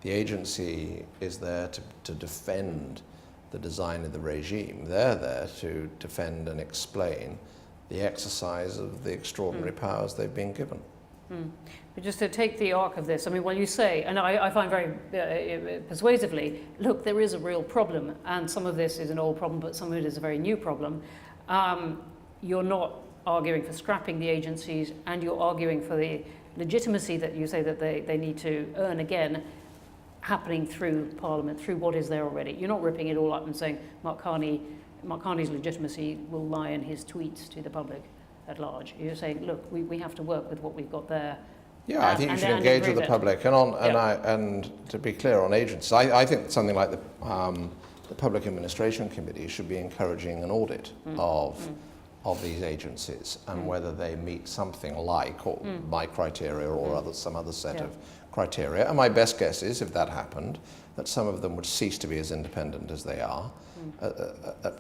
Speaker 2: agency is there to defend the design of the regime. They're there to defend and explain the exercise of the extraordinary powers they've been given.
Speaker 1: But just to take the arc of this, while you say, and I find very persuasively, look, there is a real problem, and some of this is an old problem, but some of it is a very new problem. You're not arguing for scrapping the agencies, and you're arguing for the legitimacy that you say that they need to earn again happening through Parliament, through what is there already. You're not ripping it all up and saying Mark Carney's legitimacy will lie in his tweets to the public at large. You're saying, look, we have to work with what we've got there.
Speaker 2: Yeah, I think you should engage with the public. And to be clear on agencies, I think something like the Public Administration Committee should be encouraging an audit of these agencies and whether they meet something like my criteria or some other set of criteria. And my best guess is, if that happened, that some of them would cease to be as independent as they are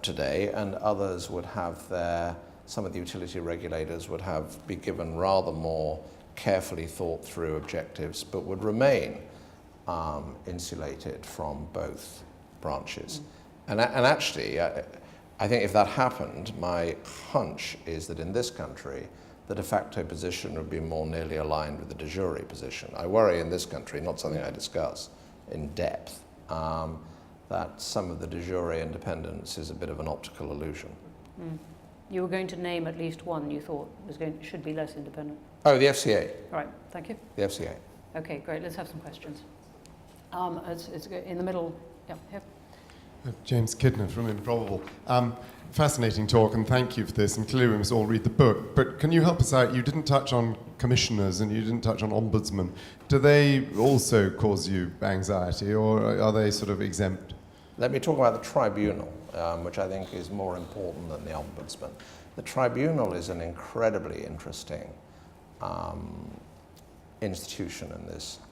Speaker 2: today, and others would have some of the utility regulators would be given rather more carefully thought through objectives, but would remain insulated from both branches. And actually, I think if that happened, my hunch is that in this country, the de facto position would be more nearly aligned with the de jure position. I worry in this country, not something I discuss in depth, that some of the de jure independence is a bit of an optical illusion.
Speaker 1: You were going to name at least one you thought should be less independent.
Speaker 2: Oh, the FCA.
Speaker 1: Right, thank you.
Speaker 2: The FCA.
Speaker 1: Okay, great. Let's have some questions. It's in the middle. Yeah, here.
Speaker 3: James Kidner from Improbable. Fascinating talk, and thank you for this. And clearly we must all read the book. But can you help us out? You didn't touch on commissioners and you didn't touch on ombudsmen. Do they also cause you anxiety, or are they sort of exempt?
Speaker 2: Let me talk about the tribunal, which I think is more important than the ombudsman. The tribunal is an incredibly interesting institution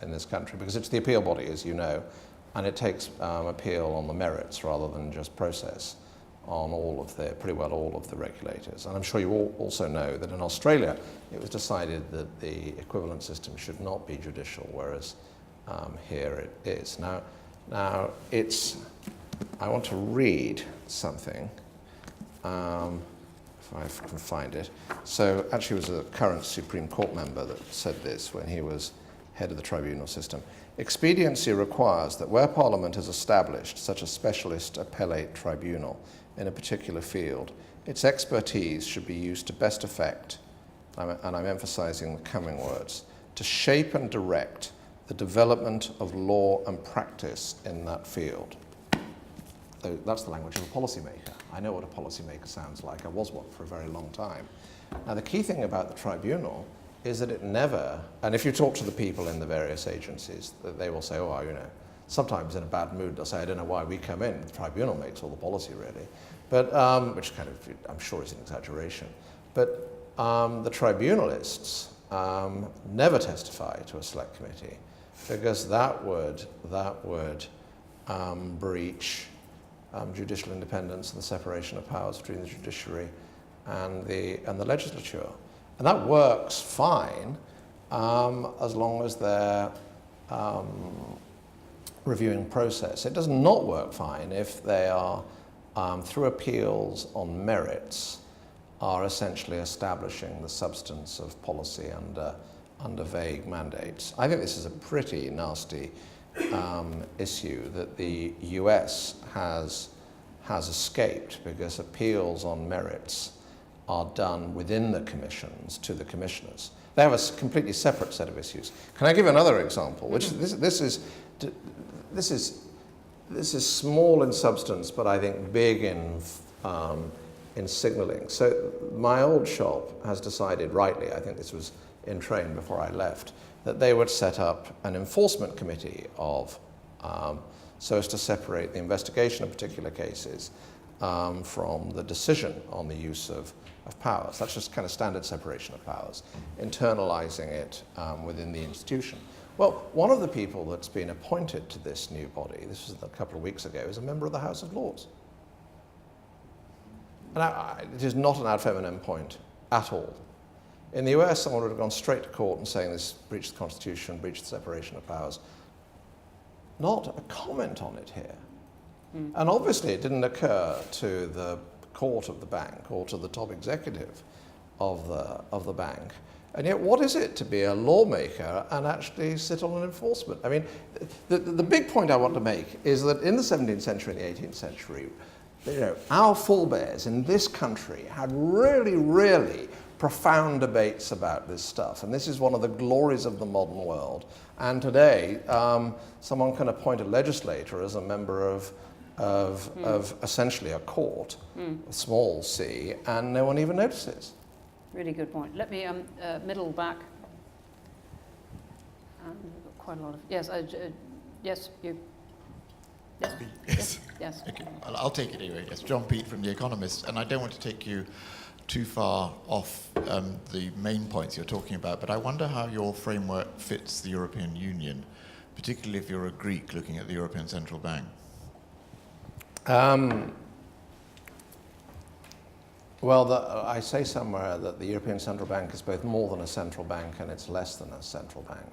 Speaker 2: in this country, because it's the appeal body, as you know, and it takes appeal on the merits rather than just process on pretty well all of the regulators. And I'm sure you all also know that in Australia it was decided that the equivalent system should not be judicial, whereas here it is. Now I want to read something, if I can find it. So actually it was a current Supreme Court member that said this when he was head of the tribunal system. Expediency requires that where Parliament has established such a specialist appellate tribunal in a particular field, its expertise should be used to best effect, and I'm emphasizing the coming words, to shape and direct the development of law and practice in that field. That's the language of a policymaker. I know what a policymaker sounds like. I was one for a very long time. Now, the key thing about the tribunal is that it never, and if you talk to the people in the various agencies, they will say, oh, you know, sometimes in a bad mood, they'll say, I don't know why we come in. The tribunal makes all the policy, really. But, which kind of, I'm sure is an exaggeration. But the tribunalists never testify to a select committee, because that would breach judicial independence and the separation of powers between the judiciary and the legislature. And that works fine as long as they're reviewing process. It does not work fine if they are, through appeals on merits, are essentially establishing the substance of policy under vague mandates. I think this is a pretty nasty issue that the US has escaped, because appeals on merits are done within the commissions to the commissioners. They have a completely separate set of issues. Can I give another example? Which this is small in substance, but I think big in signalling. So my old shop has decided, rightly, I think this was in train before I left, that they would set up an enforcement committee so as to separate the investigation of particular cases from the decision on the use of powers. That's just kind of standard separation of powers, internalizing it within the institution. Well, one of the people that's been appointed to this new body, this was a couple of weeks ago, is a member of the House of Lords. And it is not an ad feminem point at all. In the US, someone would have gone straight to court and saying this breached the Constitution, breached the separation of powers. Not a comment on it here. And obviously it didn't occur to the court of the bank or to the top executive of the bank. And yet, what is it to be a lawmaker and actually sit on an enforcement? I mean, the big point I want to make is that in the 17th century and the 18th century, you know, our forebears in this country had really, really profound debates about this stuff. And this is one of the glories of the modern world. And today, someone can appoint a legislator as a member of essentially a court, a small c, and no one even notices.
Speaker 1: Really good point. Let me middle back. We've got quite a lot of yes. Yes, you. Yes. Yes.
Speaker 4: Okay. I'll take it anyway. Yes, John Peet from The Economist, and I don't want to take you too far off the main points you're talking about, but I wonder how your framework fits the European Union, particularly if you're a Greek looking at the European Central Bank.
Speaker 2: Well, I say somewhere that the European Central Bank is both more than a central bank and it's less than a central bank.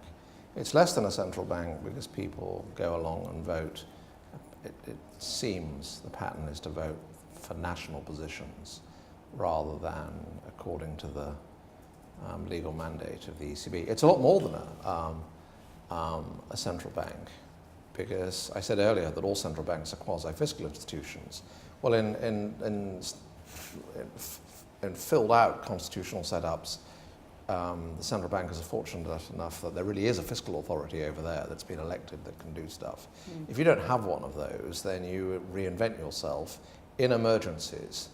Speaker 2: It's less than a central bank because people go along and vote. It seems the pattern is to vote for national positions rather than according to the legal mandate of the ECB. It's a lot more than a central bank, because I said earlier that all central banks are quasi-fiscal institutions. Well, in filled out constitutional setups, the central bankers are fortunate enough that there really is a fiscal authority over there that's been elected that can do stuff. If you don't have one of those, then you reinvent yourself in emergencies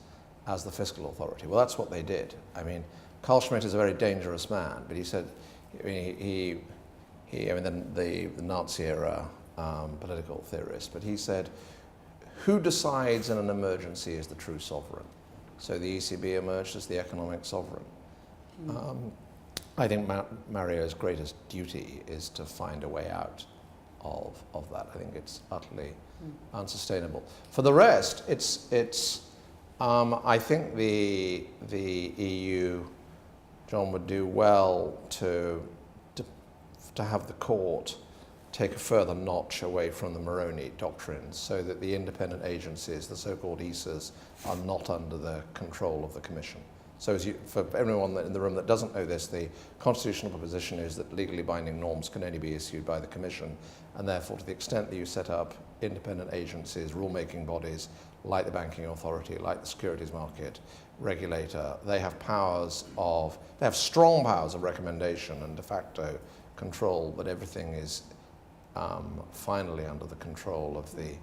Speaker 2: as the fiscal authority. Well, that's what they did. I mean, Carl Schmitt is a very dangerous man, but he said, the Nazi era political theorist, but he said, who decides in an emergency is the true sovereign? So the ECB emerged as the economic sovereign. I think Mario's greatest duty is to find a way out of that. I think it's utterly unsustainable. For the rest, I think the EU, John, would do well to have the court take a further notch away from the Moroni doctrines so that the independent agencies, the so-called ESAs, are not under the control of the Commission. So for everyone in the room that doesn't know this, the constitutional position is that legally binding norms can only be issued by the Commission, and therefore to the extent that you set up independent agencies, rulemaking bodies, like the Banking Authority, like the Securities Market Regulator, they have strong powers of recommendation and de facto control, but everything is finally under the control of the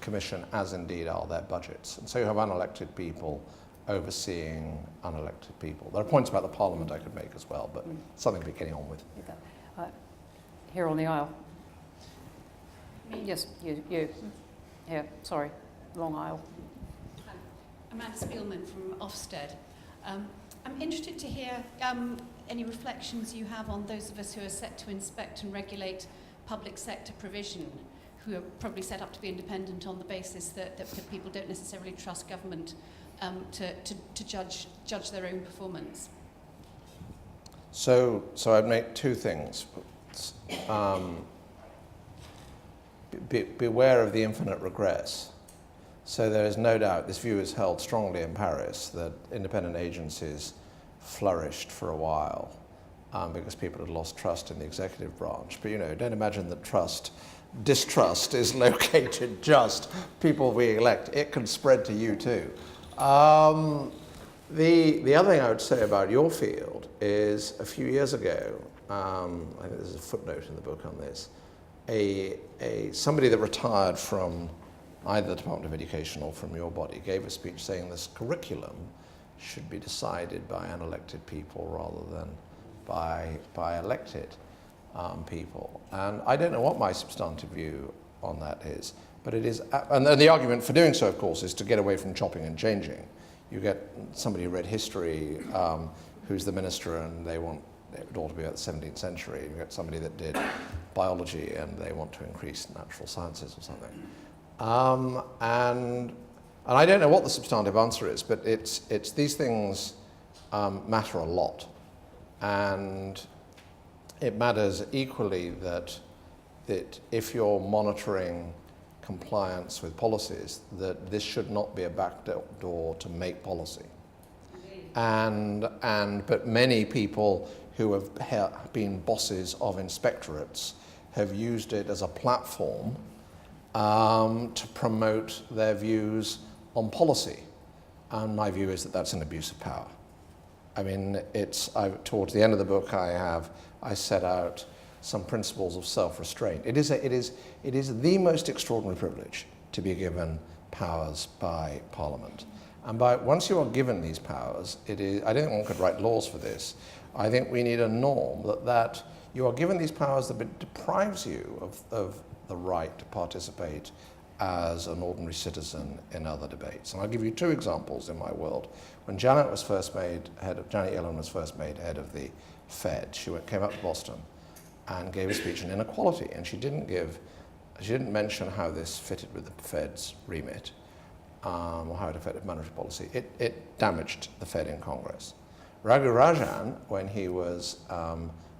Speaker 2: Commission, as indeed are their budgets. And so you have unelected people overseeing unelected people. There are points about the Parliament I could make as well, but something to be getting on with.
Speaker 1: Here on the aisle. Yes, you. Here, sorry, long aisle.
Speaker 5: Amanda Spielman from Ofsted. I'm interested to hear any reflections you have on those of us who are set to inspect and regulate public sector provision, who are probably set up to be independent on the basis that people don't necessarily trust government to judge their own performance.
Speaker 2: So I'd make two things. Beware of the infinite regress. So there is no doubt, this view is held strongly in Paris, that independent agencies flourished for a while because people had lost trust in the executive branch. But don't imagine that distrust is located just people we elect. It can spread to you too. The other thing I would say about your field is a few years ago, I think there's a footnote in the book on this, somebody that retired from either the Department of Education or from your body gave a speech saying this curriculum should be decided by unelected people rather than by elected people. And I don't know what my substantive view on that is, but it is, and the argument for doing so, of course, is to get away from chopping and changing. You get somebody who read history, who's the minister, and it ought to be about the 17th century. You get somebody that did biology, and they want to increase natural sciences or something. And I don't know what the substantive answer is, but it's these things matter a lot, and it matters equally that if you're monitoring compliance with policies, that this should not be a backdoor to make policy. But many people who have been bosses of inspectorates have used it as a platform to promote their views on policy. And my view is that that's an abuse of power. I mean, towards the end of the book, I set out some principles of self-restraint. It is the most extraordinary privilege to be given powers by Parliament. And once you are given these powers, I don't think one could write laws for this. I think we need a norm that you are given these powers that deprives you of the right to participate as an ordinary citizen in other debates. And I'll give you two examples in my world. When Janet Yellen was first made head of the Fed, she came up to Boston and gave a speech on inequality, and she didn't mention how this fitted with the Fed's remit, or how it affected monetary policy. It damaged the Fed in Congress. Raghu Rajan, when he was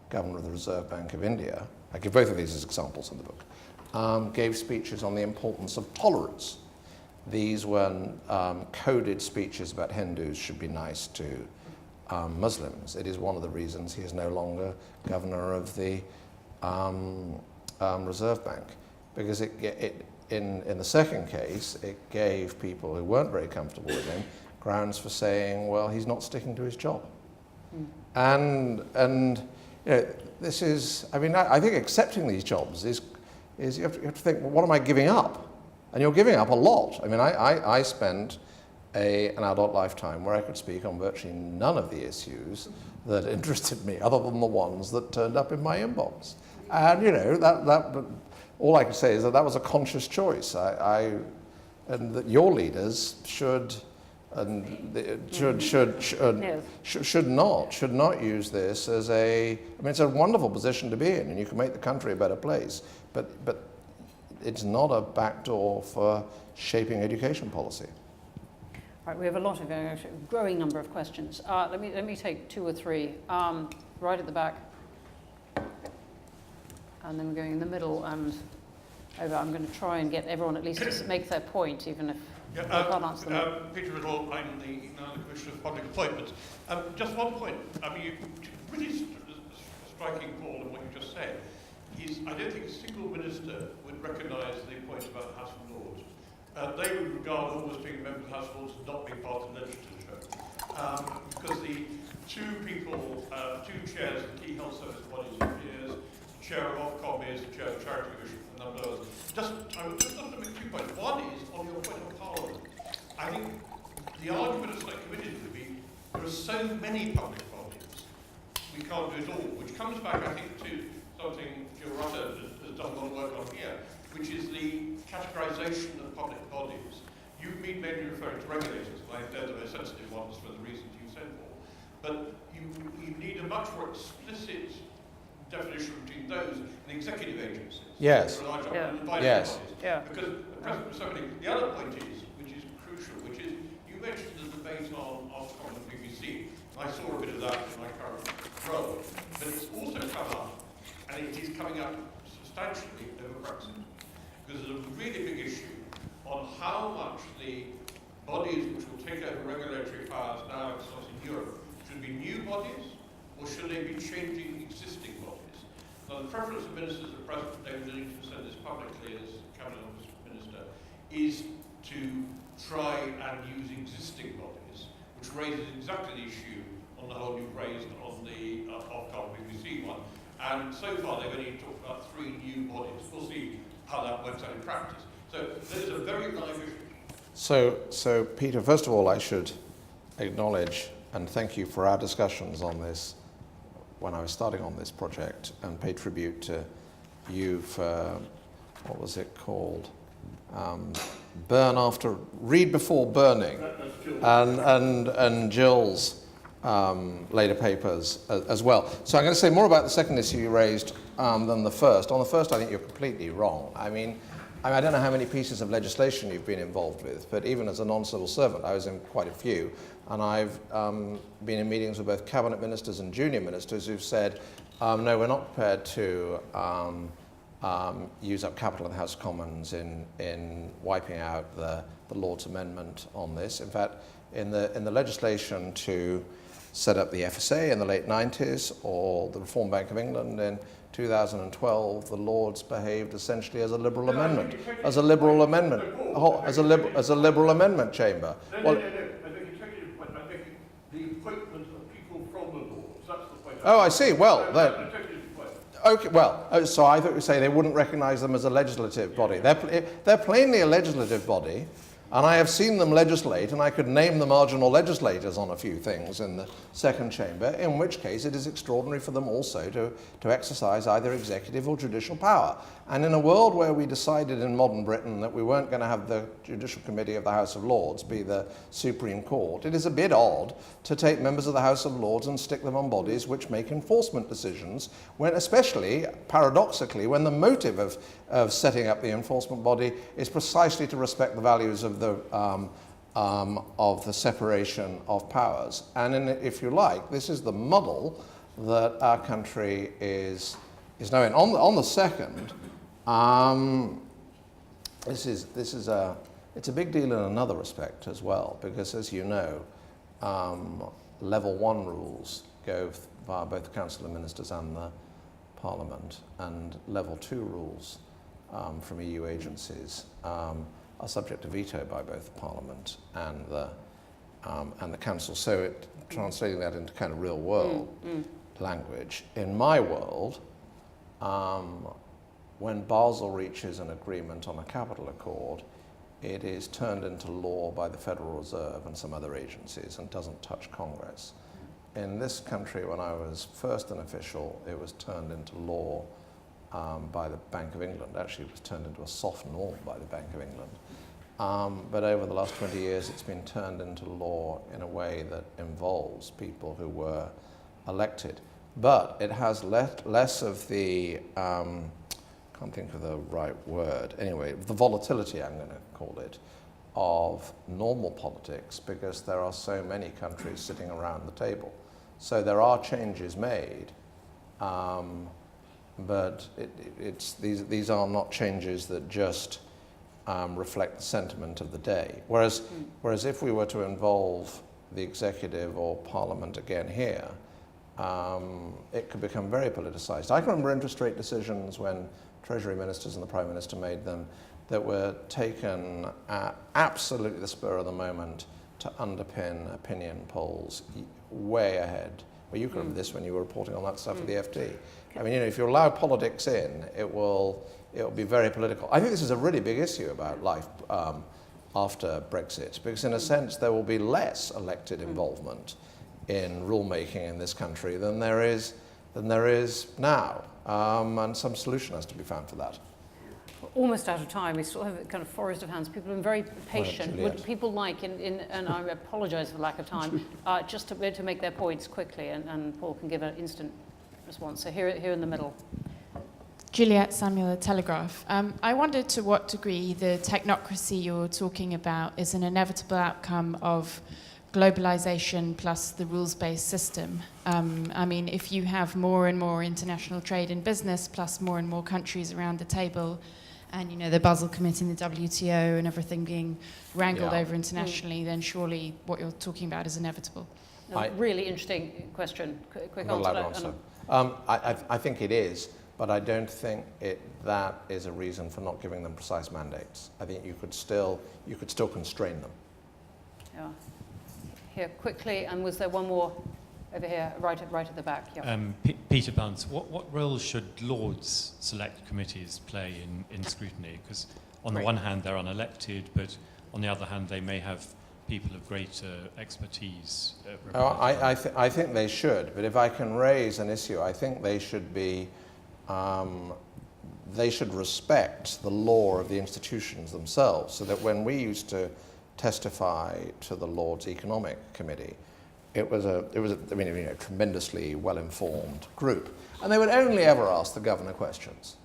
Speaker 2: governor of the Reserve Bank of India, I give both of these as examples in the book, gave speeches on the importance of tolerance. These were coded speeches about Hindus should be nice to Muslims. It is one of the reasons he is no longer governor of the Reserve Bank, because in the second case, it gave people who weren't very comfortable with him grounds for saying, well, he's not sticking to his job. And you know, this is, I mean, I think accepting these jobs is you have to think, well, what am I giving up? And you're giving up a lot. I mean, I spent an adult lifetime where I could speak on virtually none of the issues that interested me, other than the ones that turned up in my inbox. And you know, that all I can say is that was a conscious choice. And that your leaders should not use this as I mean, it's a wonderful position to be in, and you can make the country a better place. But it's not a backdoor for shaping education policy.
Speaker 1: Right, we have a growing number of questions. Let me take two or three. Right at the back, and then we're going in the middle and over. I'm going to try and get everyone at least to make their point, even if I can't answer them.
Speaker 6: Peter Riddle, I'm now the Commissioner of Public Appointments. Just one point. I mean, really striking, Paul, in what you just said is I don't think a single minister would recognise the point about the House of Lords. They would regard almost being a member of the House of Lords as not being part of the legislature. Because the two chairs of the key health service bodies are peers, the chair of Ofcom is the chair of the Charity Commission, and a number of others. I would just want to make 2 points. One is on your point on Parliament. I think the argument of select committees would be there are so many public bodies, we can't do it all, which comes back, I think, to something Jill Rutter has done a lot of work on here, which is the categorisation of public bodies. You've been mainly referring to regulators, and they're the most sensitive ones for the reasons you said, Paul. But you need a much more explicit definition between those and the executive agencies.
Speaker 2: Yes.
Speaker 6: Yes.
Speaker 1: Yeah.
Speaker 6: Because the other point is, which is crucial, which is you mentioned the debate on Ofcom and BBC. I saw a bit of that in my current role, but it's also come up, and it is coming up substantially over Brexit, because there's a really big issue on how much the bodies which will take over regulatory powers now in Europe should be new bodies, or should they be changing existing bodies? Now, the preference of ministers at present, David Lidington said this publicly as Cabinet Office Minister, is to try and use existing bodies, which raises exactly the issue on the whole you've raised on the Ofcom BBC one. And so far, they've only talked about 3 new bodies. We'll see how that works out in practice. So there's a very live issue.
Speaker 2: So Peter, first of all, I should acknowledge and thank you for our discussions on this when I was starting on this project, and pay tribute to you for, what was it called? Read Before Burning, and Jill's later papers as well. So I'm going to say more about the second issue you raised than the first. On the first, I think you're completely wrong. I mean, I don't know how many pieces of legislation you've been involved with, but even as a non-civil servant, I was in quite a few. And I've been in meetings with both cabinet ministers and junior ministers who've said, no, we're not prepared to use up capital in the House of Commons in wiping out the Lord's Amendment on this. In fact, in the legislation to set up the FSA in the late 90s or the Reform Bank of England in 2012, the Lords behaved essentially as a Liberal amendment, as a Liberal amendment, as a Liberal amendment chamber.
Speaker 6: No, I think executive point. I think the appointment of people
Speaker 2: Oh, I see. Well, okay. Well, so I thought you say they wouldn't recognise them as a legislative body. They're plainly a legislative body, and I have seen them legislate, and I could name the marginal legislators on a few things in the second chamber, in which case it is extraordinary for them also to exercise either executive or judicial power. And in a world where we decided in modern Britain that we weren't going to have the Judicial Committee of the House of Lords be the Supreme Court, it is a bit odd to take members of the House of Lords and stick them on bodies which make enforcement decisions, when, especially, paradoxically, when the motive of setting up the enforcement body is precisely to respect the values of the separation of powers. And if you like, this is the muddle that our country is now in. On the second, it's a big deal in another respect as well, because as you know, level 1 rules go via both the Council of Ministers and the Parliament, and level 2 rules from EU agencies are subject to veto by both the Parliament and the Council. So translating that into kind of real world language, in my world, when Basel reaches an agreement on a capital accord, it is turned into law by the Federal Reserve and some other agencies and doesn't touch Congress. In this country, when I was first an official, it was turned into law by the Bank of England. Actually, it was turned into a soft norm by the Bank of England. But over the last 20 years, it's been turned into law in a way that involves people who were elected. But it has less of the, can't think of the right word, anyway, the volatility, I'm going to call it, of normal politics, because there are so many countries sitting around the table. So there are changes made, but these are not changes that just reflect the sentiment of the day. Whereas if we were to involve the executive or Parliament again here, it could become very politicized. I can remember interest rate decisions when Treasury ministers and the Prime Minister made them that were taken at absolutely the spur of the moment to underpin opinion polls way ahead. Well, you can remember this when you were reporting on that stuff at the FT. I mean, if you allow politics in, it will be very political. I think this is a really big issue about life after Brexit, because in a sense there will be less elected involvement in rulemaking in this country than there is now, and some solution has to be found for that.
Speaker 1: We're almost out of time. We still have a kind of forest of hands. People have been very patient. Would people like, and I apologise for the lack of time, just to make their points quickly, and Paul can give an instant response. So here in the middle.
Speaker 7: Juliet Samuel, The Telegraph. I wondered to what degree the technocracy you're talking about is an inevitable outcome of globalization plus the rules-based system. I mean, if you have more and more international trade and business plus more and more countries around the table, and you know the Basel Committee and the WTO and everything being wrangled over internationally, then surely what you're talking about is inevitable.
Speaker 1: Really interesting question. Quick answer.
Speaker 2: I think it is, but I don't think that is a reason for not giving them precise mandates. I think you could still constrain them.
Speaker 1: Yeah. Here quickly, and was there one more over here, right at the back? Yeah.
Speaker 8: Peter Bunce, what role should Lords select committees play in scrutiny? Because on the one hand they're unelected, but on the other hand they may have people of greater expertise.
Speaker 2: I think they should, but if I can raise an issue, I think they should be. They should respect the law of the institutions themselves, so that when we used to testify to the Lords Economic Committee, it was a tremendously well-informed group, and they would only ever ask the governor questions,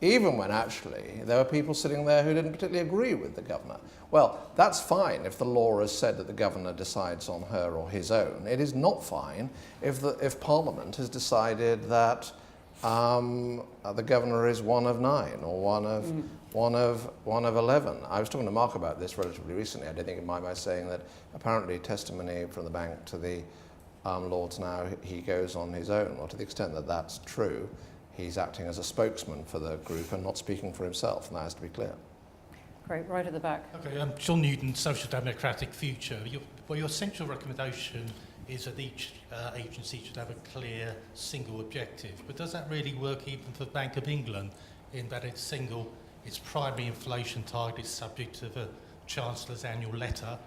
Speaker 2: even when actually there were people sitting there who didn't particularly agree with the governor. Well, that's fine if the law has said that the governor decides on her or his own. It is not fine if Parliament has decided that the governor is one of 9 or one of 11. I was talking to Mark about this relatively recently. I don't think it might by saying that apparently testimony from the bank to the Lords now, he goes on his own. Well, to the extent that that's true, he's acting as a spokesman for the group and not speaking for himself, and that has to be clear.
Speaker 1: Great, right at the back.
Speaker 9: Okay, John Newton, Social Democratic Future. Your central recommendation is that each agency should have a clear single objective. But does that really work even for the Bank of England, in that its primary inflation target is subject to the Chancellor's annual letter,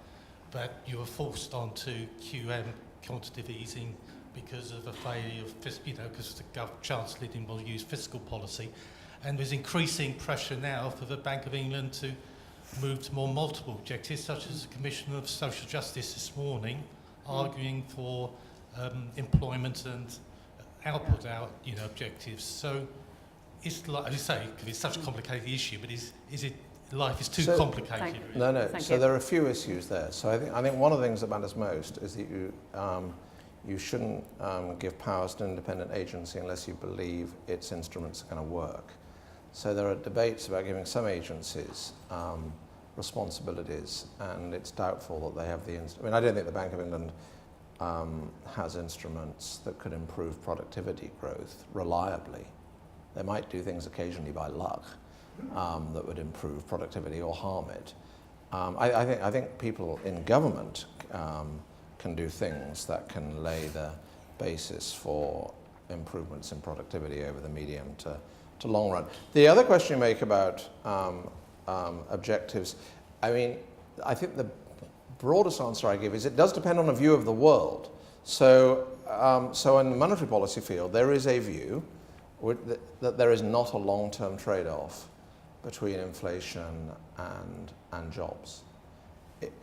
Speaker 9: but you are forced onto QM, quantitative easing, because of a failure of, because the Chancellor didn't want to use fiscal policy. And there's increasing pressure now for the Bank of England to move to more multiple objectives, such as the Commissioner of Social Justice this morning arguing for employment and output objectives. So it's like, as you say, because it's such a complicated issue, but is it life is too complicated?
Speaker 2: No.
Speaker 1: Thank
Speaker 2: So
Speaker 1: you.
Speaker 2: there are a few issues there. So I think one of the things that matters most is that you shouldn't give powers to an independent agency unless you believe its instruments are going to work. So there are debates about giving some agencies responsibilities, and it's doubtful that they have the I mean, I don't think the Bank of England has instruments that could improve productivity growth reliably. They might do things occasionally by luck that would improve productivity or harm it. I think people in government can do things that can lay the basis for improvements in productivity over the medium to long run. The other question you make about objectives, I mean, I think the broadest answer I give is it does depend on a view of the world. So in the monetary policy field, there is a view that there is not a long-term trade-off between inflation and jobs.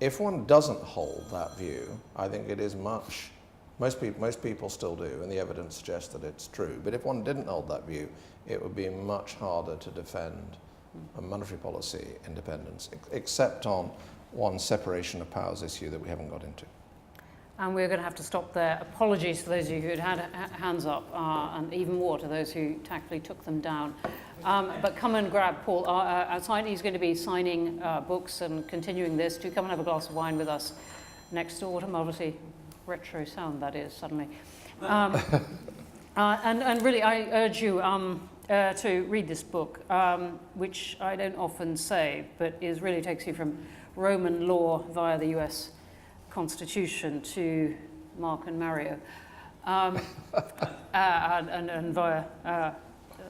Speaker 2: If one doesn't hold that view, I think it is most people still do, and the evidence suggests that it's true. But if one didn't hold that view, it would be much harder to defend a monetary policy independence, except on one separation of powers issue that we haven't got into.
Speaker 1: And we're going to have to stop there. Apologies to those of you who had hands up, and even more to those who tactfully took them down. But come and grab Paul outside. He's going to be signing books and continuing this. Do come and have a glass of wine with us next door. Marvellously retro sound that is suddenly. And really, I urge you to read this book, which I don't often say, but really takes you from Roman law via the US Constitution to Mark and Mario, and via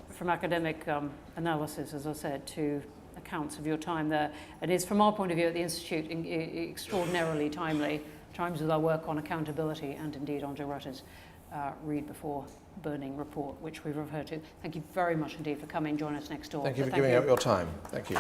Speaker 1: from academic analysis, as I said, to accounts of your time there. It is, from our point of view at the Institute, extraordinarily timely, chimes with our work on accountability and indeed on Joe Rutter's Read Before Burning report, which we've referred to. Thank you very much indeed for coming. Join us next door.
Speaker 2: Thank you for giving up your time. Thank you.